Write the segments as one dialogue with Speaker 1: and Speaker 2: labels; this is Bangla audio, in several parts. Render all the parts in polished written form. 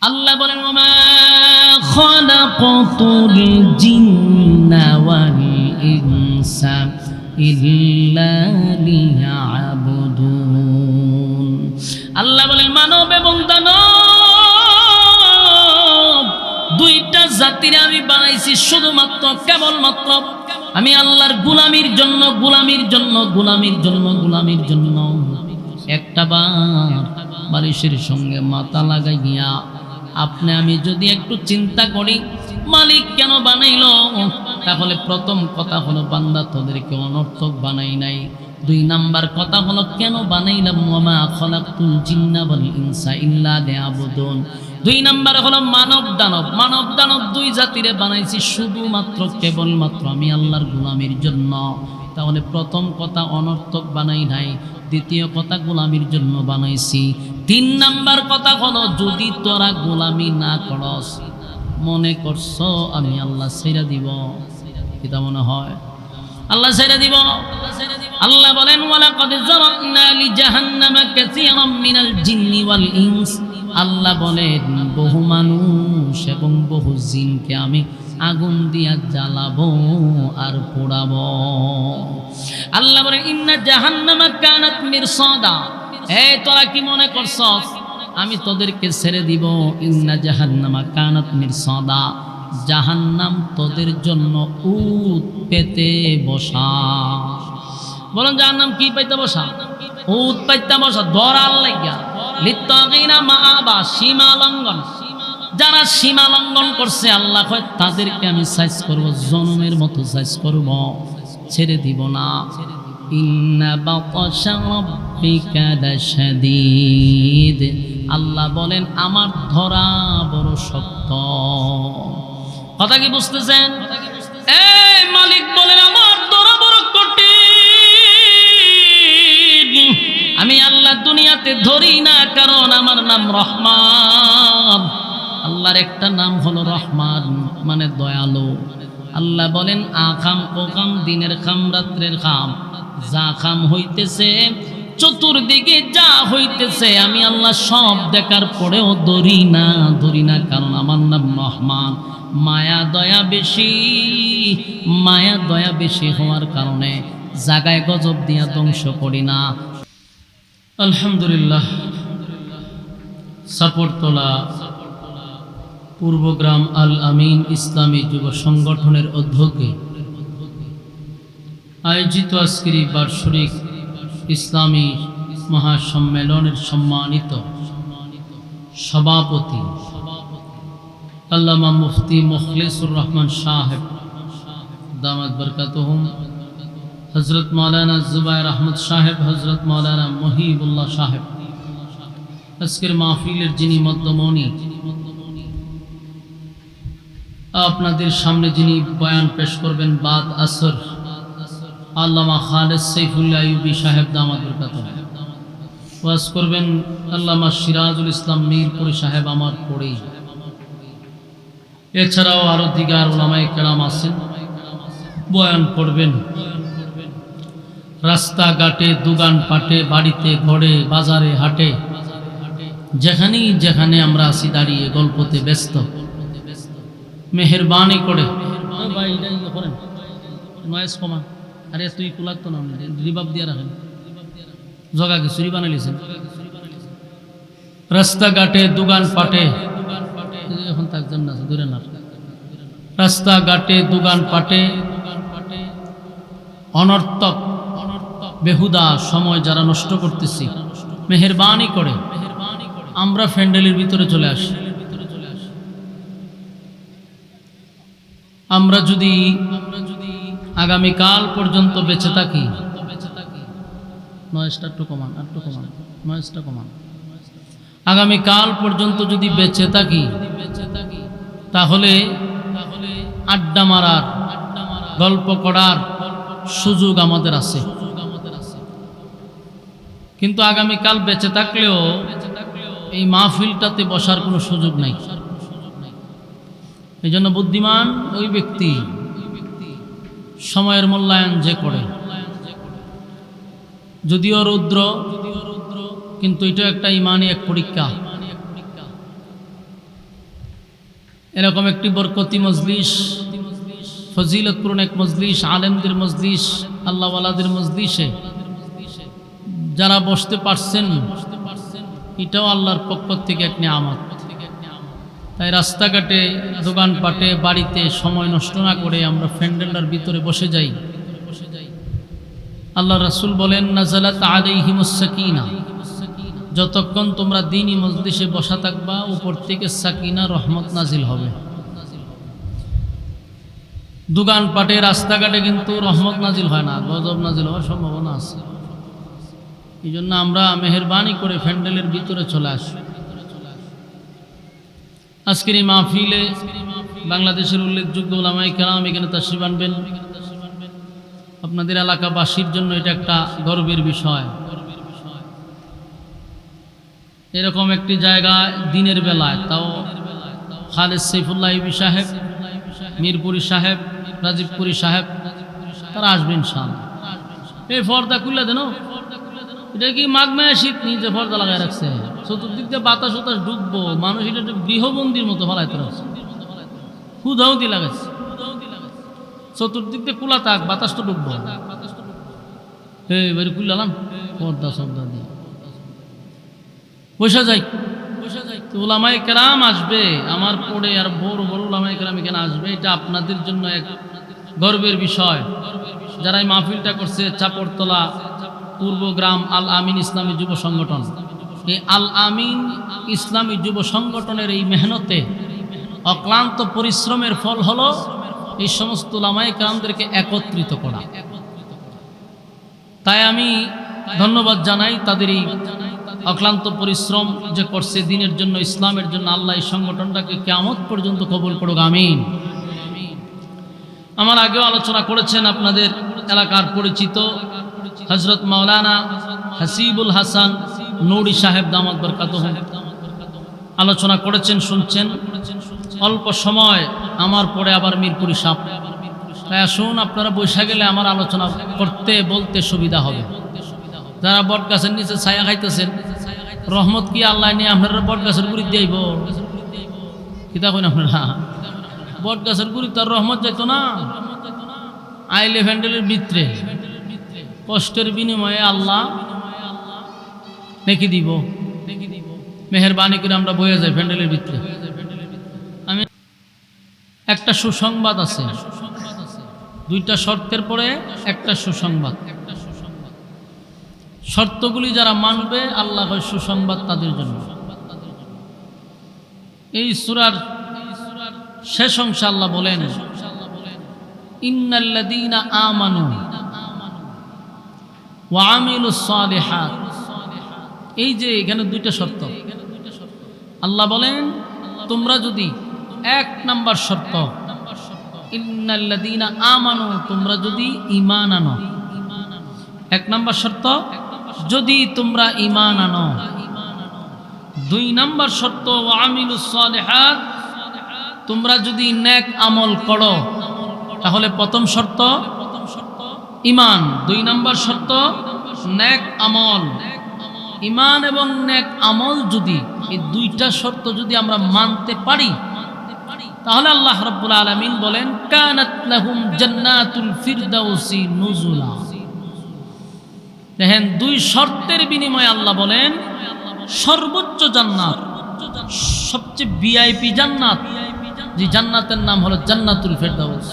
Speaker 1: আল্লাহ বলেন ওমা খালাকাতুল জিন্না ওয়াল ইনসা ইল্লা লিয়াবুদুন। আল্লাহ বলেন মানব এবং দানব দুইটা জাতির আমি বানাইছি শুধুমাত্র কেবলমাত্র আমি আল্লাহর গোলামির জন্য, গোলামির জন্য, গোলামির জন্য, গোলামির জন্য। একটা বার বালিশের সঙ্গে মাথা লাগাইয়া আপনি আমি যদি একটু চিন্তা করি মালিক কেন বানাইল, তাহলে প্রথম কথা হলো বান্দা তোদেরকে অনর্থক বানাই নাই। দুই নাম্বার কথা হলো কেন বানাইলাম ওয়ামা খালাকতুল জিন্না ওয়াল ইনসা ইল্লা লিয়াবুদুন। দুই নাম্বার হলো মানব দানব, মানব দানব দুই জাতিরে বানাইছি শুধুমাত্র কেবলমাত্র আমি আল্লাহর গোলামির জন্য। তাহলে প্রথম কথা অনর্থক বানাই নাই, দ্বিতীয় কথা গোলামির জন্য বানাইছি। তিন নাম্বার কথা হলো যদি তোরা গোলামি না করস, মনে করছ আমি আল্লাহ ছেড়ে দিব, কিতা মনে হয় আল্লাহ ছেড়ে দিব? আল্লাহ বলেন ওয়ালাকাদ যারানা লিজাহান্নামা কাসীরাম মিনাল জিন্নি ওয়াল ইনস। আল্লাহ বলেন বহু মানুষ এবং বহু জিনকে আমি আগুন দিয়া জ্বালাবো আর পোড়াবো। আল্লাহ বলেন ইন্না জাহান্নামা কানাত মিরসাদা। এই তোরা কি মনে করছস আমি তোদেরকে ছেড়ে দিব? ইন্না জাহান্নামা কানাত মিরসাদা, জাহান্নাম তোদের জন্য উট পেতে বসা। বলেন জাহান্নাম কি পাইতে বসা? উট পাইতে বসা, ধরার লাগিয়া। লিত্তাগিনা মাআবা, সীমা লঙ্ঘন। যারা সীমা লঙ্ঘন করছে আল্লাহ কয় তাদেরকে আমি সাইজ করব, জনমের মতো সাইজ করব, ছেড়ে দিব না। ইন্না বাতাশা রাব্বিকা লাশাদীদ। আল্লাহ বলেন আমার ধরা বড় শক্ত। কথা কি বুঝতেছেন? এই মালিক বলেন আমার ধরা বড় কঠিন। আমি আল্লাহ দুনিয়াতে ধরি না, কারণ আমার নাম রহমান। আল্লাহর একটা নাম হলো রহমান, মানে দয়ালু। আল্লাহ বলেন আখাম কোকাম, দিনের খাম রাত্রের খাম, যা খাম হইতেছে চতুর্দিকে যা হইতেছে আমি আল্লাহ সব দেখার পরেও ধরি না, ধরি না, কারণ আমার নাম রহমান। মায়া দয়া বেশি, মায়া দয়া বেশি হওয়ার কারণে জাগায় গজব দিয়া ধ্বংস করি না। আলহামদুলিল্লাহ, সাপড়তলা পূর্বগ্রাম আল আমিন ইসলামী যুব সংগঠনের উদ্যোগে আয়োজিত আজকের বার্ষিক ইসলামী মহাসম্মেলনের সম্মানিত সভাপতি আল্লামা মুফতি মুখলিসুর রহমান সাহেব দামাত বরকাতুহুম, হযরত মাওলানা জুবায়ের আহমদ সাহেব, হযরত মাওলানা মহিবুল্লাহ সাহেব, আজকের মাহফিলের যিনি মধ্যমণি, আপনাদের সামনে যিনি বয়ান পেশ করবেন বাদ আসর আল্লামা খালেদ সাইফুল্লাহ আইয়ুবী সাহেব দামাত বরকাতুহুম, ওয়াজ করবেন আল্লামা সিরাজুল ইসলাম মিরপুরি সাহেব আমার পড়েই। এছাড়াও আরো দিগার উলামায়ে কেরাম আছেন, বয়ান করবেন। রাস্তাঘাটে, দোকান পাটে, বাড়িতে ঘরে, বাজারে হাটে, যেখানেই যেখানে আমরা আছি দাঁড়িয়ে গল্পতে ব্যস্ত, মেহেরবানি করে নয়েজ কমা। আরে তুই কুলাত না, রিবাব দিয়ে রাখেন, জগাকে চুরি বানাইছেন। রাস্তাঘাটে, দোকান পাটে, এখন থাকবেন না দূরে না, রাস্তাঘাটে, দোকান পাটে অনর্থক বেহুদা সময় যারা নষ্ট করতেছি, মেহেরবানি করে আমরা প্যান্ডেলের ভিতরে চলে আসি। আমরা যদি আগামীকাল পর্যন্ত বেঁচে থাকি, নয়েজটা একটু কমান, একটু কমান, নয়েজটা কমান। আগামীকাল পর্যন্ত যদি বেঁচে থাকি তাহলে আড্ডা মারার, গল্প করার সুযোগ আমাদের আছে। কিন্তু আগামীকাল বেঁচে থাকলেও এই মাহফিলটাতে বসার কোনো সুযোগ নাই। এই জন্য বুদ্ধিমান ওই ব্যক্তি সময়ের মূল্যায়ন যে করে। যদিও রৌদ্র, কিন্তু এটা একটা ইমানি এক পরীক্ষা। এরকম একটি বরকতি মজলিস, ফজিলতপূর্ণ এক মজলিস, আলেমদের মজলিস, আল্লাহওয়ালাদের মজলিসে যারা বসতে পারছেন, এটাও আল্লাহর পক্ষ থেকে এক নিয়ামত। তাই রাস্তাঘাটে, দোকানপাটে, বাড়িতে সময় নষ্ট না করে আমরা প্যান্ডেলের ভিতরে বসে যাই। আল্লাহ রাসূল বলেন, নাযালাত আলাইহিমুস সাকিনা, যতক্ষণ তোমরা দ্বীনি মজলিসে বসা থাকবা উপর থেকে সাকিনা, রহমত নাজিল হবে। দোকানপাটে, রাস্তাঘাটে কিন্তু রহমত নাজিল হয় না, গজব নাজিল হওয়ার সম্ভাবনা আছে। এই জন্য আমরা মেহেরবানি করে প্যান্ডেলের ভিতরে চলে আসি। আজকের এই মাহফিলে বাংলাদেশের উল্লেখযোগ্য উলামায়ে কেরাম এখানে তাশরীফ আনবেন। আপনাদের এলাকাবাসীর জন্য এটা একটা গর্বের বিষয়। এরকম একটি জায়গায় দিনের বেলায়, তাও খালেদ সাইফুল্লাহ সাহেব, মিরপুরি সাহেব, রাজীবপুরি সাহেব, তারা আসবেন ইনশাআল্লাহ। এই পর্দা খুলে দেন, এটা কি মাঘমায়া শীত নিচে পর্দা লাগাই রাখছে, চতুর্দিক দিয়ে বাতাস উতাস ঢুকবো, মানুষ এটা গৃহবন্দির মতো ফলাইতে রাখছে, হুদাহুদি লাগাচ্ছে, চতুর্দিক দিয়ে খোলা থাক, বাতাস তো ঢুকবো। এবারে খুললাম পর্দা শব্দা দিয়ে বসা যাই। উলামায়ে কেরাম আসবে আমার পড়ে, আর বড় বড় উলামায়ে কেরাম এখানে আসবে, এটা আপনাদের জন্য এক গর্বের বিষয়। যারা এই মাহফিলটা করছে, চাপড়তলা পূর্বগ্রাম আল আমিন ইসলামী যুব সংগঠন, এই আল আমিন ইসলামী যুব সংগঠনের এই মেহনতে, অক্লান্ত পরিশ্রমের ফল হলো এই সমস্ত উলামায়ে কেরামদেরকে একত্রিত করা। তাই আমি ধন্যবাদ জানাই তাদের এই অক্লান্ত পরিশ্রম যে করছে দিনের জন্য, ইসলামের জন্য। আল্লাহ এই সংগঠনটাকে কিয়ামত পর্যন্ত কবুল করুক, আমিন। আমার আগেও আলোচনা করেছেন আপনাদের এলাকার পরিচিত হযরত মাওলানা হাসিবুল হাসান নুরি সাহেব দামাত বরকাতুহু, আলোচনা করেছেন, শুনছেন। অল্প সময় আমার পরে আবার মিরপুরি সাহেব, তাই আসুন আপনারা বসে গেলে আমার আলোচনা করতে বলতে সুবিধা হবে। যারা বট গাছের নিচে ছায়া খাইতেছেন, রহমত কি আল্লাহ নিয়ে আপনারা বট গাছের গুড়ি দিয়েইব? কিতা কইন আপনারা? বট গাছের গুড়ি তার রহমত যাইতো না, আইলে প্যান্ডেলের ভিতরে কষ্টের বিনিময়ে আল্লাহ নেকি দিব। মেহেরবানি করে আমরা বয়ে যাই প্যান্ডেলের ভিতরে। আমি একটা সুসংবাদ আছে, দুইটা শর্তের পরে একটা সুসংবাদ। শর্তগুলি যারা মানবে, আল্লাহ হয় সুসংবাদ তাদের জন্য। এই সূরার শেষ অংশে আল্লাহ বলেন, ইন্নাল্লাযীনা আমানু ওয়া আমিলুস সালিহাত। এই যে এখানে দুইটা শর্ত আল্লাহ বলেন, তোমরা যদি, এক নাম্বার শর্ত, ইন্নাল্লাযীনা আমানু, তোমরা যদি ঈমান আনো। এক নাম্বার শর্ত, যদি তোমরা ঈমান আনো। দুই নাম্বার শর্ত, ওয়া আমিলুস সালিহাত, তোমরা যদি নেক আমল করো। তাহলে প্রথম শর্ত ঈমান, দুই নাম্বার শর্ত নেক আমল। ঈমান এবং নেক আমল যদি, এই দুইটা শর্ত যদি আমরা মানতে পারি, তাহলে আল্লাহ রাব্বুল আলামিন বলেন, কানাত লাহুম জান্নাতুল ফিরদাউসি নুজুলা। দেখেন, দুই শর্তের বিনিময়ে আল্লাহ বলেন সর্বোচ্চ জান্নাত, সবচেয়ে ভিআইপি জান্নাত, যে জান্নাতের নাম হলো জান্নাতুল ফিরদাউস।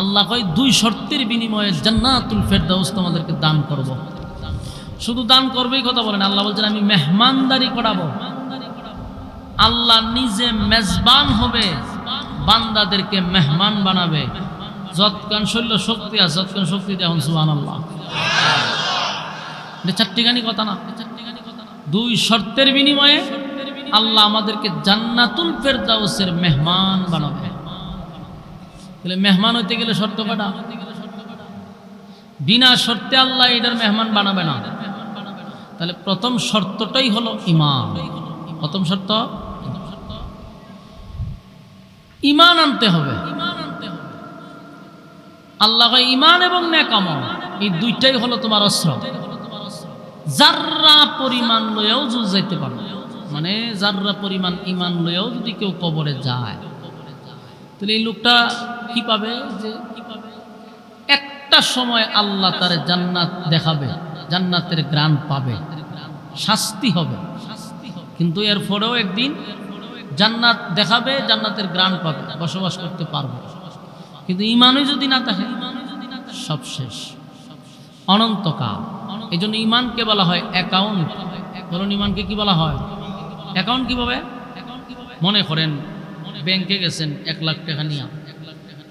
Speaker 1: আল্লাহ কয় দুই শর্তের বিনিময়ে জান্নাতুল ফিরদাউস তোমাদেরকে দান করব। শুধু দান করবেই কথা বলেন, আল্লাহ বলছেন আমি মেহমানদারি করাবো। আল্লাহ নিজে মেজবান হবে, বান্দাদেরকে মেহমান বানাবে। যৎকান শৈল্য শক্তি আছে, যৎকান শক্তি দেখুন, সুবহানাল্লাহ। এটা চারটিখানি কথা না, দুই শর্তের বিনিময়ে আল্লাহ আমাদেরকে জান্নাতুল ফিরদাউসের মেহমান বানাবে। তাহলে মেহমান হইতে গেলে শর্ত কটা? বিনা শর্তে আল্লাহ এটার মেহমান বানাবে না। তাহলে প্রথম শর্তটাই হলো ঈমান। প্রথম শর্ত ঈমান আনতে হবে। আল্লাহ ঈমান এবং নেক আমল, এই দুইটাই হলো তোমার অস্ত্র। যাররা পরিমাণ লয়েও যাইতে পারো, মানে যাররা পরিমাণ ঈমান লয়েও যদি কেউ কবরে যায়, তাহলে এই লোকটা কি পাবে? যে একটা সময় আল্লাহ তার জান্নাত দেখাবে, জান্নাতের ঘ্রাণ পাবে, শাস্তি হবে, কিন্তু এরপরেও একদিন জান্নাত দেখাবে, জান্নাতের ঘ্রাণ পাবে, বসবাস করতে পারবে। কিন্তু ইমানই যদি না থাকে সব শেষ, অনন্তকাল। এই জন্য ইমানকে বলা হয় অ্যাকাউন্ট। বলুন ইমানকে কি বলা হয়? অ্যাকাউন্ট। কিভাবে? মনে করেন ব্যাংকে গেছেন 1 লাখ টাকা নিয়ে,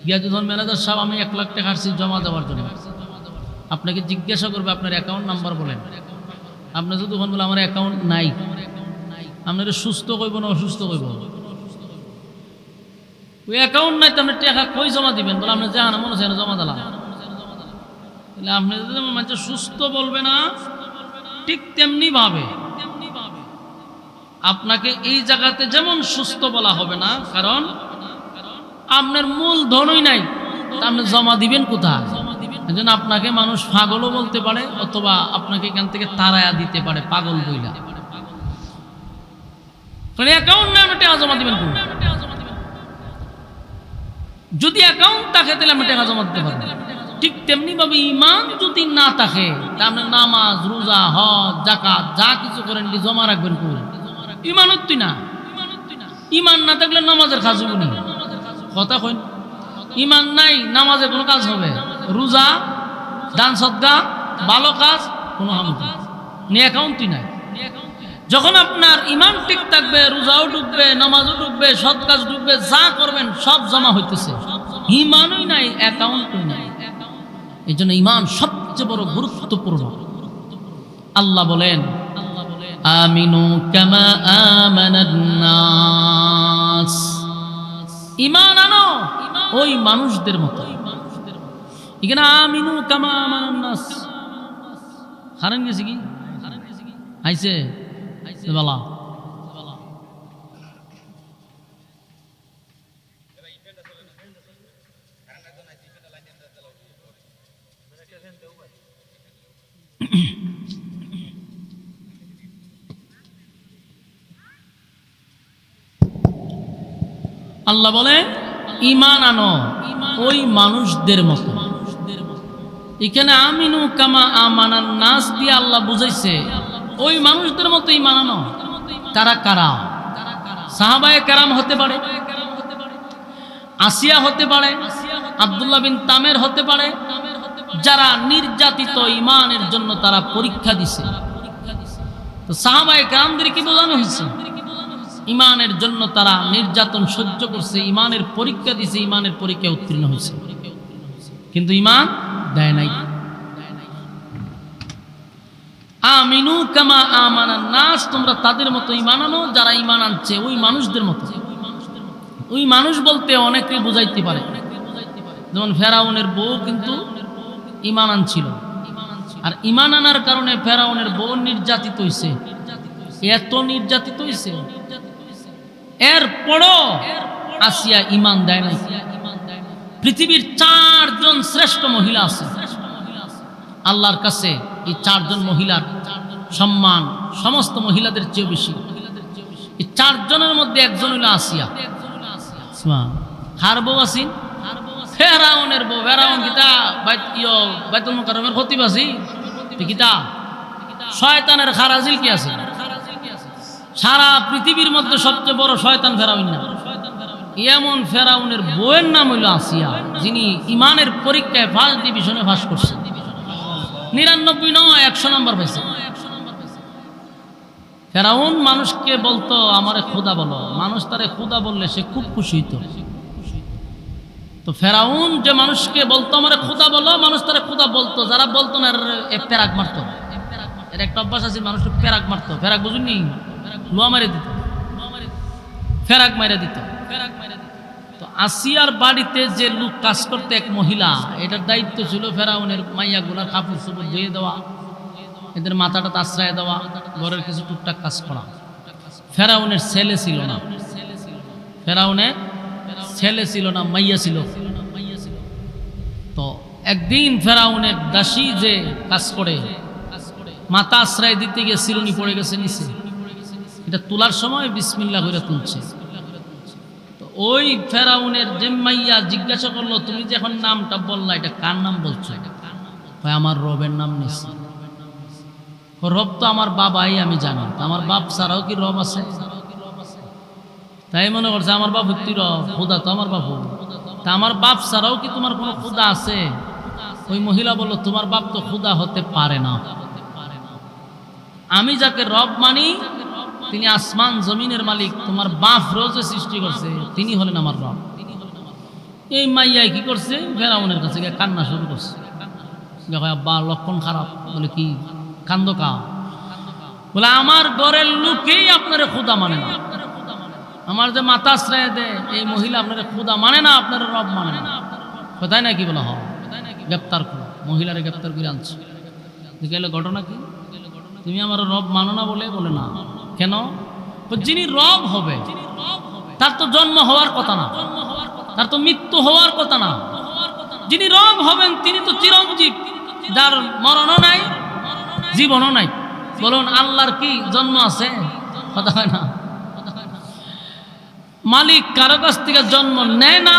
Speaker 1: গিয়া যখন ম্যানেজার সাহেব আমি 1 লাখ টাকা আসছি জমা দেওয়ার জন্য, আপনাকে জিজ্ঞাসা করবে আপনার অ্যাকাউন্ট নাম্বার বলেন। আপনি যদি তখন বলে আমার অ্যাকাউন্ট নাই, আপনার সুস্থ কইব না অসুস্থ কইব? ওই অ্যাকাউন্ট নাই তো আপনি টাকা কই জমা দিবেন? বলে আপনি জানা মনে হচ্ছে জমা দিলাম। তাহলে আপনি যদি মানুষ সুস্থ বলবে না, ঠিক তেমনি ভাবে আপনাকে এই জায়গাতে যেমন সুস্থ বলা হবে না, কারণ আপনার মূল ধনই নাই, আপনি জমা দিবেন কোথায়? এই জন্য আপনাকে মানুষ পাগলও বলতে পারে, অথবা আপনাকে এখান থেকে তাড়ায়া দিতে পারে পাগল বইলা। অ্যাকাউন্ট নাই, আপনি টাকা জমা দিবেন কোথায়? যদি অ্যাকাউন্ট থাকে তাহলে আপনি টাকা জমা দিতে পারবেন। ঠিক তেমনি ভাবে ইমান যদি না থাকে, তাহলে নামাজ, রোজা, হজ, যাকাত যা কিছু করেন জমা রাখবেন কোন? ইমানত তুই না। ইমান না থাকলে নামাজের কাজ হবে না। কথা কইন, ইমান নাই নামাজের কোনো কাজ হবে? রোজা, দান সদকা, ভালো কাজ কোনো হবে না, অ্যাকাউন্টই নাই। যখন আপনার ইমান ঠিক থাকবে, রোজাও ডুববে, নামাজও ডুববে, সৎ কাজ ডুববে, যা করবেন সব জমা হইতেছে। ইমানই নাই, অ্যাকাউন্টই নাই। এই জন্য ইমান সবচেয়ে বড় গুরুত্বপূর্ণ। আল্লাহ বলেন আমিনু কামা আমানান নাস, ইমান আনো ওই মানুষদের মতো। এখানে আমিনু কামা আমানান নাস হারান গেছে কি? আইছে বলা আল্লাহ বলে ইমান আনো ওই মানুষদের মতো। এখানে আমিনু কামা আমানান নাস দিয়ে আল্লাহ বুঝাইছে ওই মানুষদের মতো ইমান আনো। তারা কারা? সাহাবায়ে কেরাম হতে পারে, আসিয়া হতে পারে, আব্দুল্লাহ বিন তামের হতে পারে, যারা নির্যাতিত ইমানের জন্য তারা পরীক্ষা দিছে। তো সাহাবায়ে কেরামদের কি বোঝানো হয়েছে? ইমানের জন্য তারা নির্যাতন সহ্য করছে, ইমানের পরীক্ষা দিছে, ইমানের পরীক্ষা উত্তীর্ণ হয়েছে, কিন্তু ইমান দেয় নাই। আমিনু কামা আমানান নাস, তোমরা তাদের মতো ইমান আনো যারা ইমান আনছে ওই মানুষদের মতো। ওই মানুষ বলতে অনেকে বুঝাইতে পারে, যেমন ফেরাউনের বউ কিন্তু ইমান আনছিল, আর ইমান আনার কারণে ফেরাউনের বউ নির্যাতিত হইছে, এত নির্যাতিত হইছে, এরপরও আসিয়া ইমান দেয় নাই। পৃথিবীর 4 জন শ্রেষ্ঠ মহিলা আছে আল্লাহর কাছে, এই 4 জন মহিলার সম্মান সমস্ত মহিলাদের চেয়ে বেশি। এই 4 জনের মধ্যে একজন হইল আসিয়া। হার বউ আসিন ফেরাউনের বউ। ফেরাউন কিতা বাইতুল মুকাররমের খতিবাসী কিতা শয়তানের খারাজিল কি আছে? সারা পৃথিবীর মধ্যে সবচেয়ে বড় শয়তান ফেরাউন না? এমন ফেরাউনের বউয়ের নাম হইল আসিয়া, যিনি ইমানের পরীক্ষায় ফার্স্ট ডিভিশনে পাস করছেন। 99 নয় 100 নম্বর পাইছে। ফেরাউন মানুষকে বলতো আমারে খোদা বলো, মানুষ তারে খোদা বললে সে খুব খুশি হইত। তো ফেরাউন যে মানুষকে বলতো আমারে খোদা বলো, মানুষ তারে খোদা বলতো, যারা বলতো না প্যারাক মারতো। এর একটা অভ্যাস আছে, মানুষকে প্যারাক মারতো। ফেরাক বুঝুননি? লোয়া মারে দিত, ফেরাক মাইরা দিত। তো আসিয়ার বাড়িতে যে লোক কাজ করতে এক মহিলা, এটার দায়িত্ব ছিল ফেরাউনের মাইয়াগুলার কাপড় চোপড় ধুয়ে দেওয়া, এদের মাথাটা আশ্রয় দেওয়া, ঘরের কিছু টুকটাক কাজ করা। ফেরাউনের ছেলে ছিল না, ফেরাউনের ছেলে ছিল না, মাইয়া ছিল। তো একদিন ফেরাউনের দাসী যে কাজ করে মাথা আশ্রয় দিতে গিয়ে চিরুনি পড়ে গেছে নিচে, এটা তোলার সময় বিসমিল্লাহ করে তুলছে। তো ওই ফেরাউনের যে মাইয়া জিজ্ঞাসা করলো, তুমি যে এখন নামটা বললা, এটা কার নাম বলছো? আমার রবের নাম নিছি। রব তো আমার বাবাই, আমি জানি। আমার বাপ ছাড়াও কি রব আছে? তাই মনে করছে আমার বাপ হত্যি রব, খুদা তো আমার বাপ। তা আমার বাপ ছাড়াও কি তোমার কোনো খুদা আছে? ওই মহিলা বলল, তোমার বাপ তো খুদা হতে পারে না। আমি যাকে রব মানি তিনি আসমান জমিনের মালিক, তোমার বাপ রোজে সৃষ্টি করছে, তিনি হলেন আমার রব। এই মাইয়াই কি করছে, ফেরাউনের কাছে গিয়ে কান্না শুরু করছে। দেখো আব্বা, লক্ষণ খারাপ। বলে কি কান্দ কা? বলে আমার ঘরের লোকেই আপনার খুদা মানে না। আমার যে মাথা আশ্রয় দেয় এই মহিলা আপনার খুদা মানে না, আপনার রব মানে না। কোথায় নাকি বলা হয়, গ্রেপ্তার করো। মহিলারে গ্রেপ্তার করে আনছে। গেলে ঘটনা কি? তুমি আমার রব মানো না বলে? বলে না। কেন? যিনি রব হবে তার তো জন্ম হওয়ার কথা না, তার তো মৃত্যু হওয়ার কথা না। যিনি রব হবেন তিনি তো চিরঞ্জীব, যার মরণও নাই জীবনও নাই। বলুন আল্লাহর কি জন্ম আছে? কথা হয় না। মালিক কারো কাছ থেকে জন্ম নেয় না,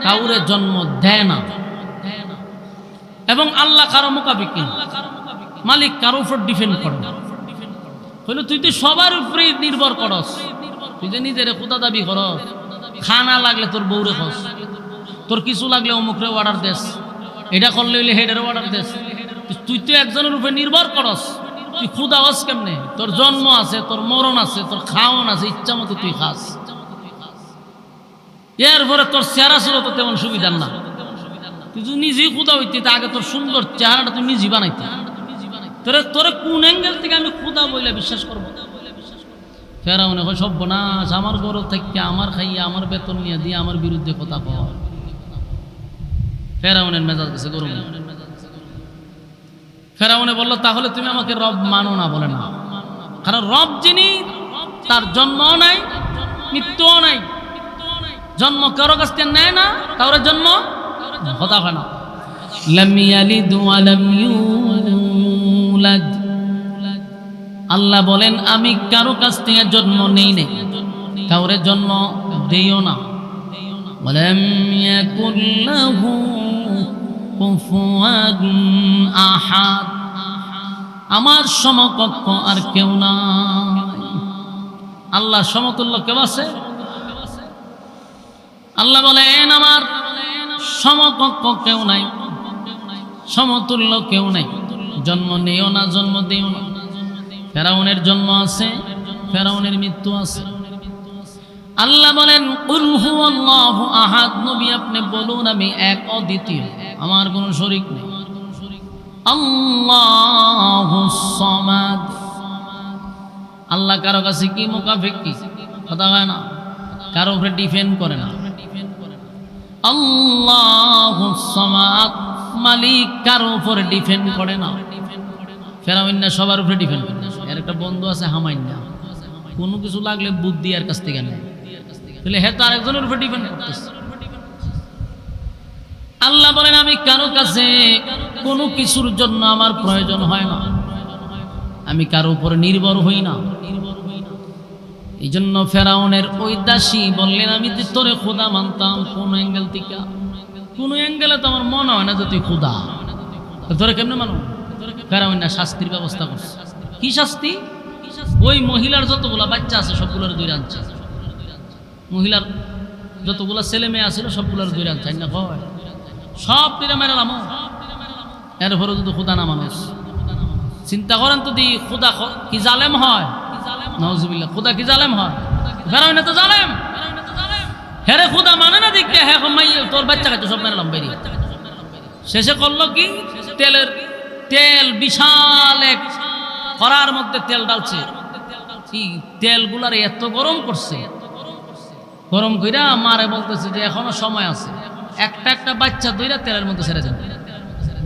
Speaker 1: কাউরে জন্ম দেয় না। এবং আল্লাহ কারো মোকাবিকি, মালিক কারো উপর ডিপেন্ড করে। হইলো তুই তো সবার উপরে নির্ভর করস। তুই যে নিজের খুদা দাবি করস, খানা লাগলে তোর বউরে খস, তোর কিছু লাগলে অমুকরে অর্ডার দেস, এটা করলে হইলে হেডের অর্ডার দেস। তুই তো একজনের উপরে নির্ভর করস, তুই খুদা হস কেমনে? তোর জন্ম আছে, তোর মরণ আছে, তোর খাওয়ান আছে, ইচ্ছা মতো তুই খাস। এরপরে তোর চেহারা ছিল তো তেমন সুবিধার না। তুই যদি নিজেই খুদা হইতে, আগে তোর সুন্দর চেহারাটা তুই নিজে বানাইতে। তোরে কোন অ্যাঙ্গেল থেকে আমি খুদা বইলে বিশ্বাস করবো? ফেরাউনে কয় সর্বনাশ, আমার গরু থেকে আমার খাইয়া আমার বেতন নিয়ে দিয়ে আমার বিরুদ্ধে কথা কয়। ফেরাউনের মেজাজ গেছে গরম। ফেরাউনে বলল, তাহলে তুমি আমাকে রব মানো না? বলে না। কারণ রব যিনি, তার জন্মও নাই মৃত্যুও নাই। জন্ম কারো কাছ থেকে নেয় না, কারোর জন্ম হতা হয় না। লাম ইয়ালিদ ওয়া লাম ইউলাদ। আল্লাহ বলেন আমি কারো কাছ থেকে জন্ম নেই নাই, কাউরে জন্ম দেইও না। ওয়ালাম ইয়াকুল লাহু কুফুয়ান আহাদ। আমার সমকক্ষ আর কেউ নাই। আল্লাহ সমতুল্য কেউ আছে? আল্লাহ বলেন আমার সমকক্ষ কেউ নাই, সমতুল্য কেউ নাই। জন্ম নেও না, জন্ম দেও না। ফেরাউনের জন্ম আছে, ফেরাউনের মৃত্যু আছে। আল্লাহ বলেন কুল হুয়াল্লাহু আহাদ। নবী আপনি বলুন আমি এক অদ্বিতীয়, আমার কোনো শরীক নেই। আল্লাহুস সামাদ। আল্লাহ কারো কাছে কি মুকাফিক, কি কথা হয় না, কারো উপরে ডিপেন্ড করে না। আল্লাহুস সামাদ, মালিক কারো উপরে ডিপেন্ড করে না। ফেরাউন না সবার উপরে ডিপেন্ড করে। এর একটা বন্ধু আছে হামাইন্না, কোনো কিছু লাগলে বুদ্ধি এর কাছ থেকে নেয়, তাহলে হ্যাঁ তো আরেকজনের উপরে ডিপেন্ড করতেছে। আল্লাহ বলেন আমি কারো কাছে কোনো কিছুর জন্য আমার প্রয়োজন হয় না, আমি কারো উপরে নির্ভর হই না। এই জন্য ফেরাউনের ওই দাসী বললেন আমি তো তোরে খোদা মানতাম। কোন অ্যাঙ্গেল থেকে? কোন অ্যাঙ্গেলে তো আমার মনে হয় না যে তুই খোদা। তোরে কেমনে মানো? ফেরাউন না শাস্তির ব্যবস্থা করছে। কি শাস্তি? ওই মহিলার যতগুলা বাচ্চা আছে সবগুলোর দূরে আনছে। মহিলার যতগুলা ছেলে মেয়ে আছিল সবগুলোর দূরে আনছে না, হয় সব তীরে মেরালাম। এরপরে যদি খোদা না মানুষ চিন্তা করেন তো দি খোদা কি জালেম হয়? নাউজুবিল্লাহ, খোদা কি জালেম হয়? ফেরাউন তো জালেম। হেরে খোদা মানে না দেখতে, হ্যাঁ তোর বাচ্চা খাইতো সব মেরালাম বেরিয়ে। শেষে করলো কি, তেল বিশাল এক কড়ার মধ্যে তেল ডালছে। তেলগুলার এত গরম করছে, গরম কইরা মারে বলতেছে যে এখনো সময় আছে, একটা একটা বাচ্চা দইরা তেলের মধ্যে ছেড়ে যান।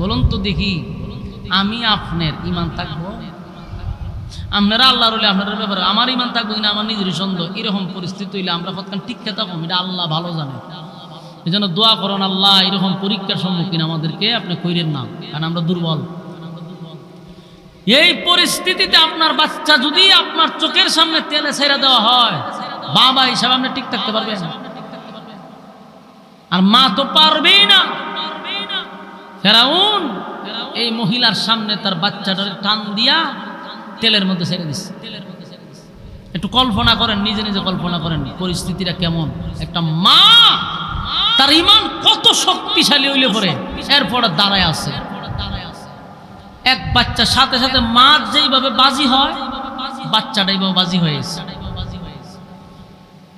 Speaker 1: বলুন তো দেখি আমি আপনার ইমান থাকবো? আপনারা আল্লাহর হলে আপনার ব্যাপারে আমার ইমান থাকবো কিনা আমার নিজেরই সন্দেহ। এরকম পরিস্থিতি হইলে আমরা কতক্ষণ টিকে থাকবো এটা আল্লাহ ভালো জানে। এই জন্য দোয়া করুন আল্লাহ এরকম পরীক্ষার সম্মুখীন আমাদেরকে আপনি কইরেন না, কারণ আমরা দুর্বল। এই পরিস্থিতিতে আপনার বাচ্চা যদি আপনার চোখের সামনে তেলে ছেড়ে দেওয়া হয়, বাবা হিসাবে আপনি ঠিক থাকতে পারবেন? আর মা তো পারবেই না। ফেরাউন এই মহিলার সামনে তার বাচ্চাটার টান দিয়া তেলের মধ্যে ছেড়ে দিচ্ছে। একটু কল্পনা করেন, নিজে নিজে কল্পনা করেন পরিস্থিতিটা কেমন। একটা মা তার ঈমান কত শক্তিশালী হইলে পরে এরপর দাঁড়ায় আছে। এক বাচ্চা সাথে সাথে মা যেইভাবে বাজি হয় বাচ্চাটা এইভাবে বাজি হয়েছে।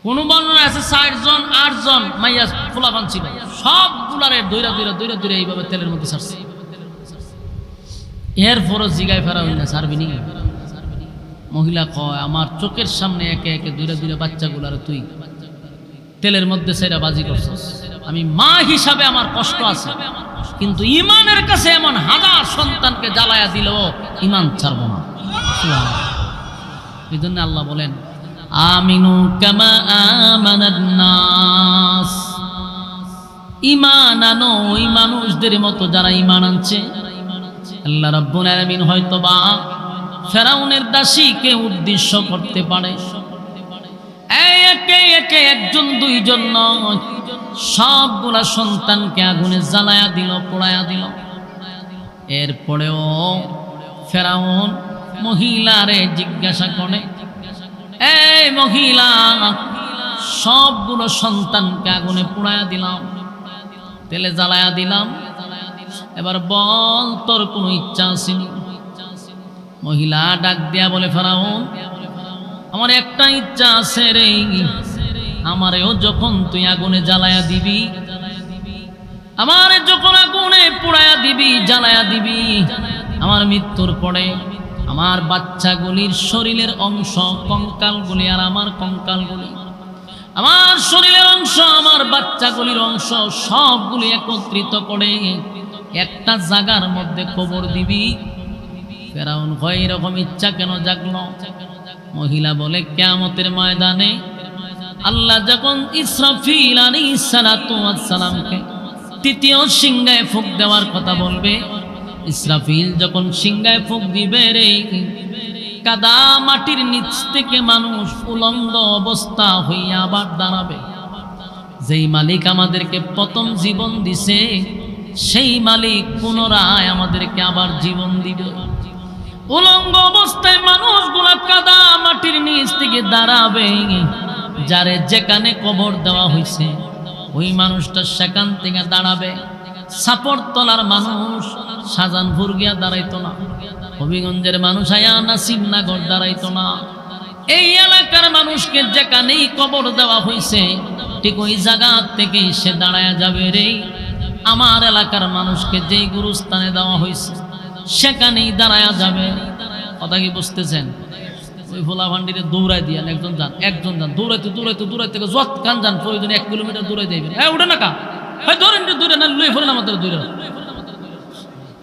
Speaker 1: কোন বর্ণনা আছে ৬০ জন ৮ জন মাইয়া ফুলাফান ছিল, সবগুলারে দৈরা এইভাবে তেলের মধ্যে ছাড়ছে। এরপরও জিগায় ফেরা হই না, ছাড়বি নি? মহিলা কয়, আমার চোখের সামনে একে একে দৈরা বাচ্চাগুলারে তুই তেলের মধ্যে সেরা বাজি করছিস। আমি মা হিসাবে আমার কষ্ট আছে, কিন্তু ইমানের কাছে এমন হাজার সন্তানকে জ্বালায়া দিলেও ইমান ছাড়বো না। এই জন্য আল্লাহ বলেন, আমিনু কামা আমানান নাস, ঈমান আনো ওই মানুষদের মতো যারা ঈমান আনছে। আল্লাহ রাব্বুল আলামিন হয়তোবা ফেরাউনের দাসীকে উদ্দেশ্য করতে পারে, একে একে একজন দুইজন নয়, সবগুলা সন্তানকে আগুনে জ্বালায়া দিল, পোড়ায়া দিল। এরপরেও ফেরাউন মহিলারে জিজ্ঞাসা করে, এই মহিলা, সবগুলো সন্তানকে আগুনে পোড়ায়া দিলাম, তেলে জ্বালায়া দিলাম, এবার বল তোর কোনো ইচ্ছা আসেনি? মহিলা ডাক দিয়া বলে, ফেরাউন আমার একটা ইচ্ছা আছে রে, আমারেও যখন তুই আগুনে জ্বালায়া দিবি, আমারে যখন আগুনে পোড়ায়া দিবি, জ্বালায়া দিবি, আমার মৃত্যুর পরে আমার বাচ্চাগুলির শরীরের অংশ, কঙ্কালগুলি আর আমার কঙ্কালগুলি, আমার শরীরের অংশ আমার বাচ্চাগুলির অংশ সবগুলি একত্রিত করে একটা জায়গার মধ্যে কবর দিবি। ফেরাউন কয়, এরকম ইচ্ছা কেন জাগলো? মহিলা বলে, কিয়ামতের ময়দানে আল্লাহ যখন ইসরাফিল আলাইহিস সালাতু ওয়াস সালামকে তৃতীয় সিংহায় ফুঁক দেওয়ার কথা বলবে, ইসরাফিল যখন সিংহায় ফুঁক দিবে রে, কাদা মাটির নিচ থেকে মানুষ উলঙ্গ অবস্থা হইয়া আবার দাঁড়াবে। যেই মালিক আমাদেরকে প্রথম জীবন দিছে সেই মালিক পুনরায় আমাদেরকে আবার জীবন দিবে। উলঙ্গ অবস্থায় মানুষগুলা কাদা মাটির নিচ থেকে দাঁড়াবে, যারে যেখানে কবর দেওয়া হয়েছে ওই মানুষটা সেখান থেকে দাঁড়াবে। সাপড়তলার মানুষ শাহজাহানপুর গিয়া দাঁড়াইতো না, হবিগঞ্জের মানুষ আয়া নাসিমনগর দাঁড়াইতো না। এই এলাকার মানুষকে যেখানেই কবর দেওয়া হয়েছে ঠিক ওই জায়গা থেকে সে দাঁড়ায়া যাবে রে। আমার এলাকার মানুষকে যেই গুরুস্থানে দেওয়া হয়েছে সেখানেই দাঁড়ায়া যাবে। কথা কি বুঝতেছেন? ওই ভোলা ভান্ডিরে দৌড়াই দিয়ান, একজন যান দৌড়াইতে যত কান যান, প্রয়োজনে 1 কিলোমিটার দৌড়াই যাইবেন। উঠে না কা ধরেন দূরে না, লুই ফেলেন আমাদের দূরে।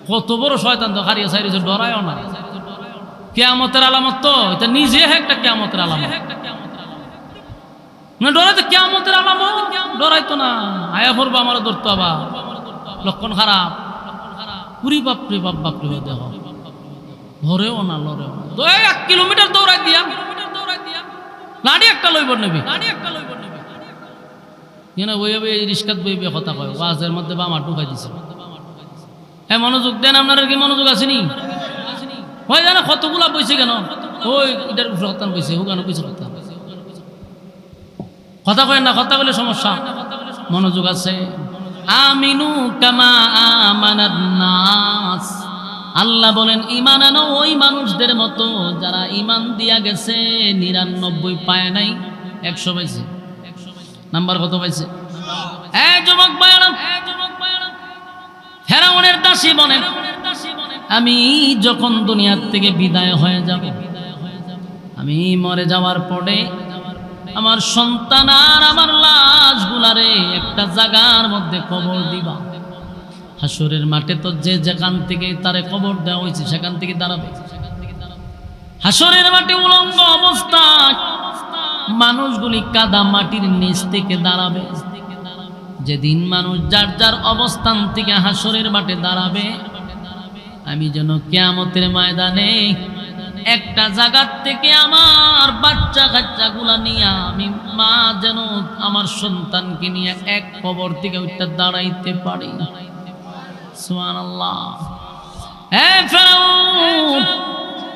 Speaker 1: কত বড় শয়তান তো হারিয়ে সাইরেছে, ডরায়ও না। কিয়ামতের আলামত তো এটা নিজে একটা কিয়ামতের আলামত না, ডরাইতো কিয়ামতের আলামত, ডরাইতো না। আয়া পড়বো আমার ধরতো, আবার লক্ষণ খারাপ, পুরি বাপরে বাপ দেহ ধরেও না, লড়েও না। 1 কিলোমিটার দৌড়াই দিয়া লাড়ি একটা লইব নেবি, ওই রিস্কাত বইবে কথা কয়, ওয়াজের মধ্যে বা আমার ঢুকাই দিছে। হ্যাঁ, মনোযোগ দেন। আপনার কি মনোযোগ আসেনি? হয় জানা কতগুলা বইছে কেন? ওই এটার সন্তান বইছে, হুগানো বইছে কথা কয় না, কথা বলে সমস্যা। মনোযোগ আছে। আমিনু কামা আমানান নাস, আল্লাহ বলেন ঈমান আনো ওই মানুষদের মতো যারা ঈমান দিয়া গেছে, 99 পায় নাই, 100 পাইছে। নাম্বার কত পাইছে? যুবক ভাইরা, ফেরাউনের দাসী বলেন, আমি যখন দুনিয়ার থেকে বিদায় হয়ে যাব, আমি মরে যাওয়ার পরে আমার সন্তান আর আমার লাশগুলারে একটা জায়গার মধ্যে কবর দিবা। হাসরের মাঠে তো যে যেখান থেকে তারে কবর দেওয়া হয়েছে সেখান থেকে দাঁড়াবে। হাসরের মাঠে উলঙ্গ অবস্থা মানুষগুলি কাদা মাটির নিচ থেকে দাঁড়াবে। যেদিন মানুষ যার যার অবস্থান থেকে হাসরের মাঠে দাঁড়াবে, আমি যেন কিয়ামতের ময়দানে একটা জায়গার থেকে আমার বাচ্চা কাচ্চাগুলা নিয়ে আমি মা যেন আমার সন্তানকে নিয়ে এক কবর থেকে ওইটা দাঁড়াইতে পারি। সুবহানাল্লাহ। ফেরাউন,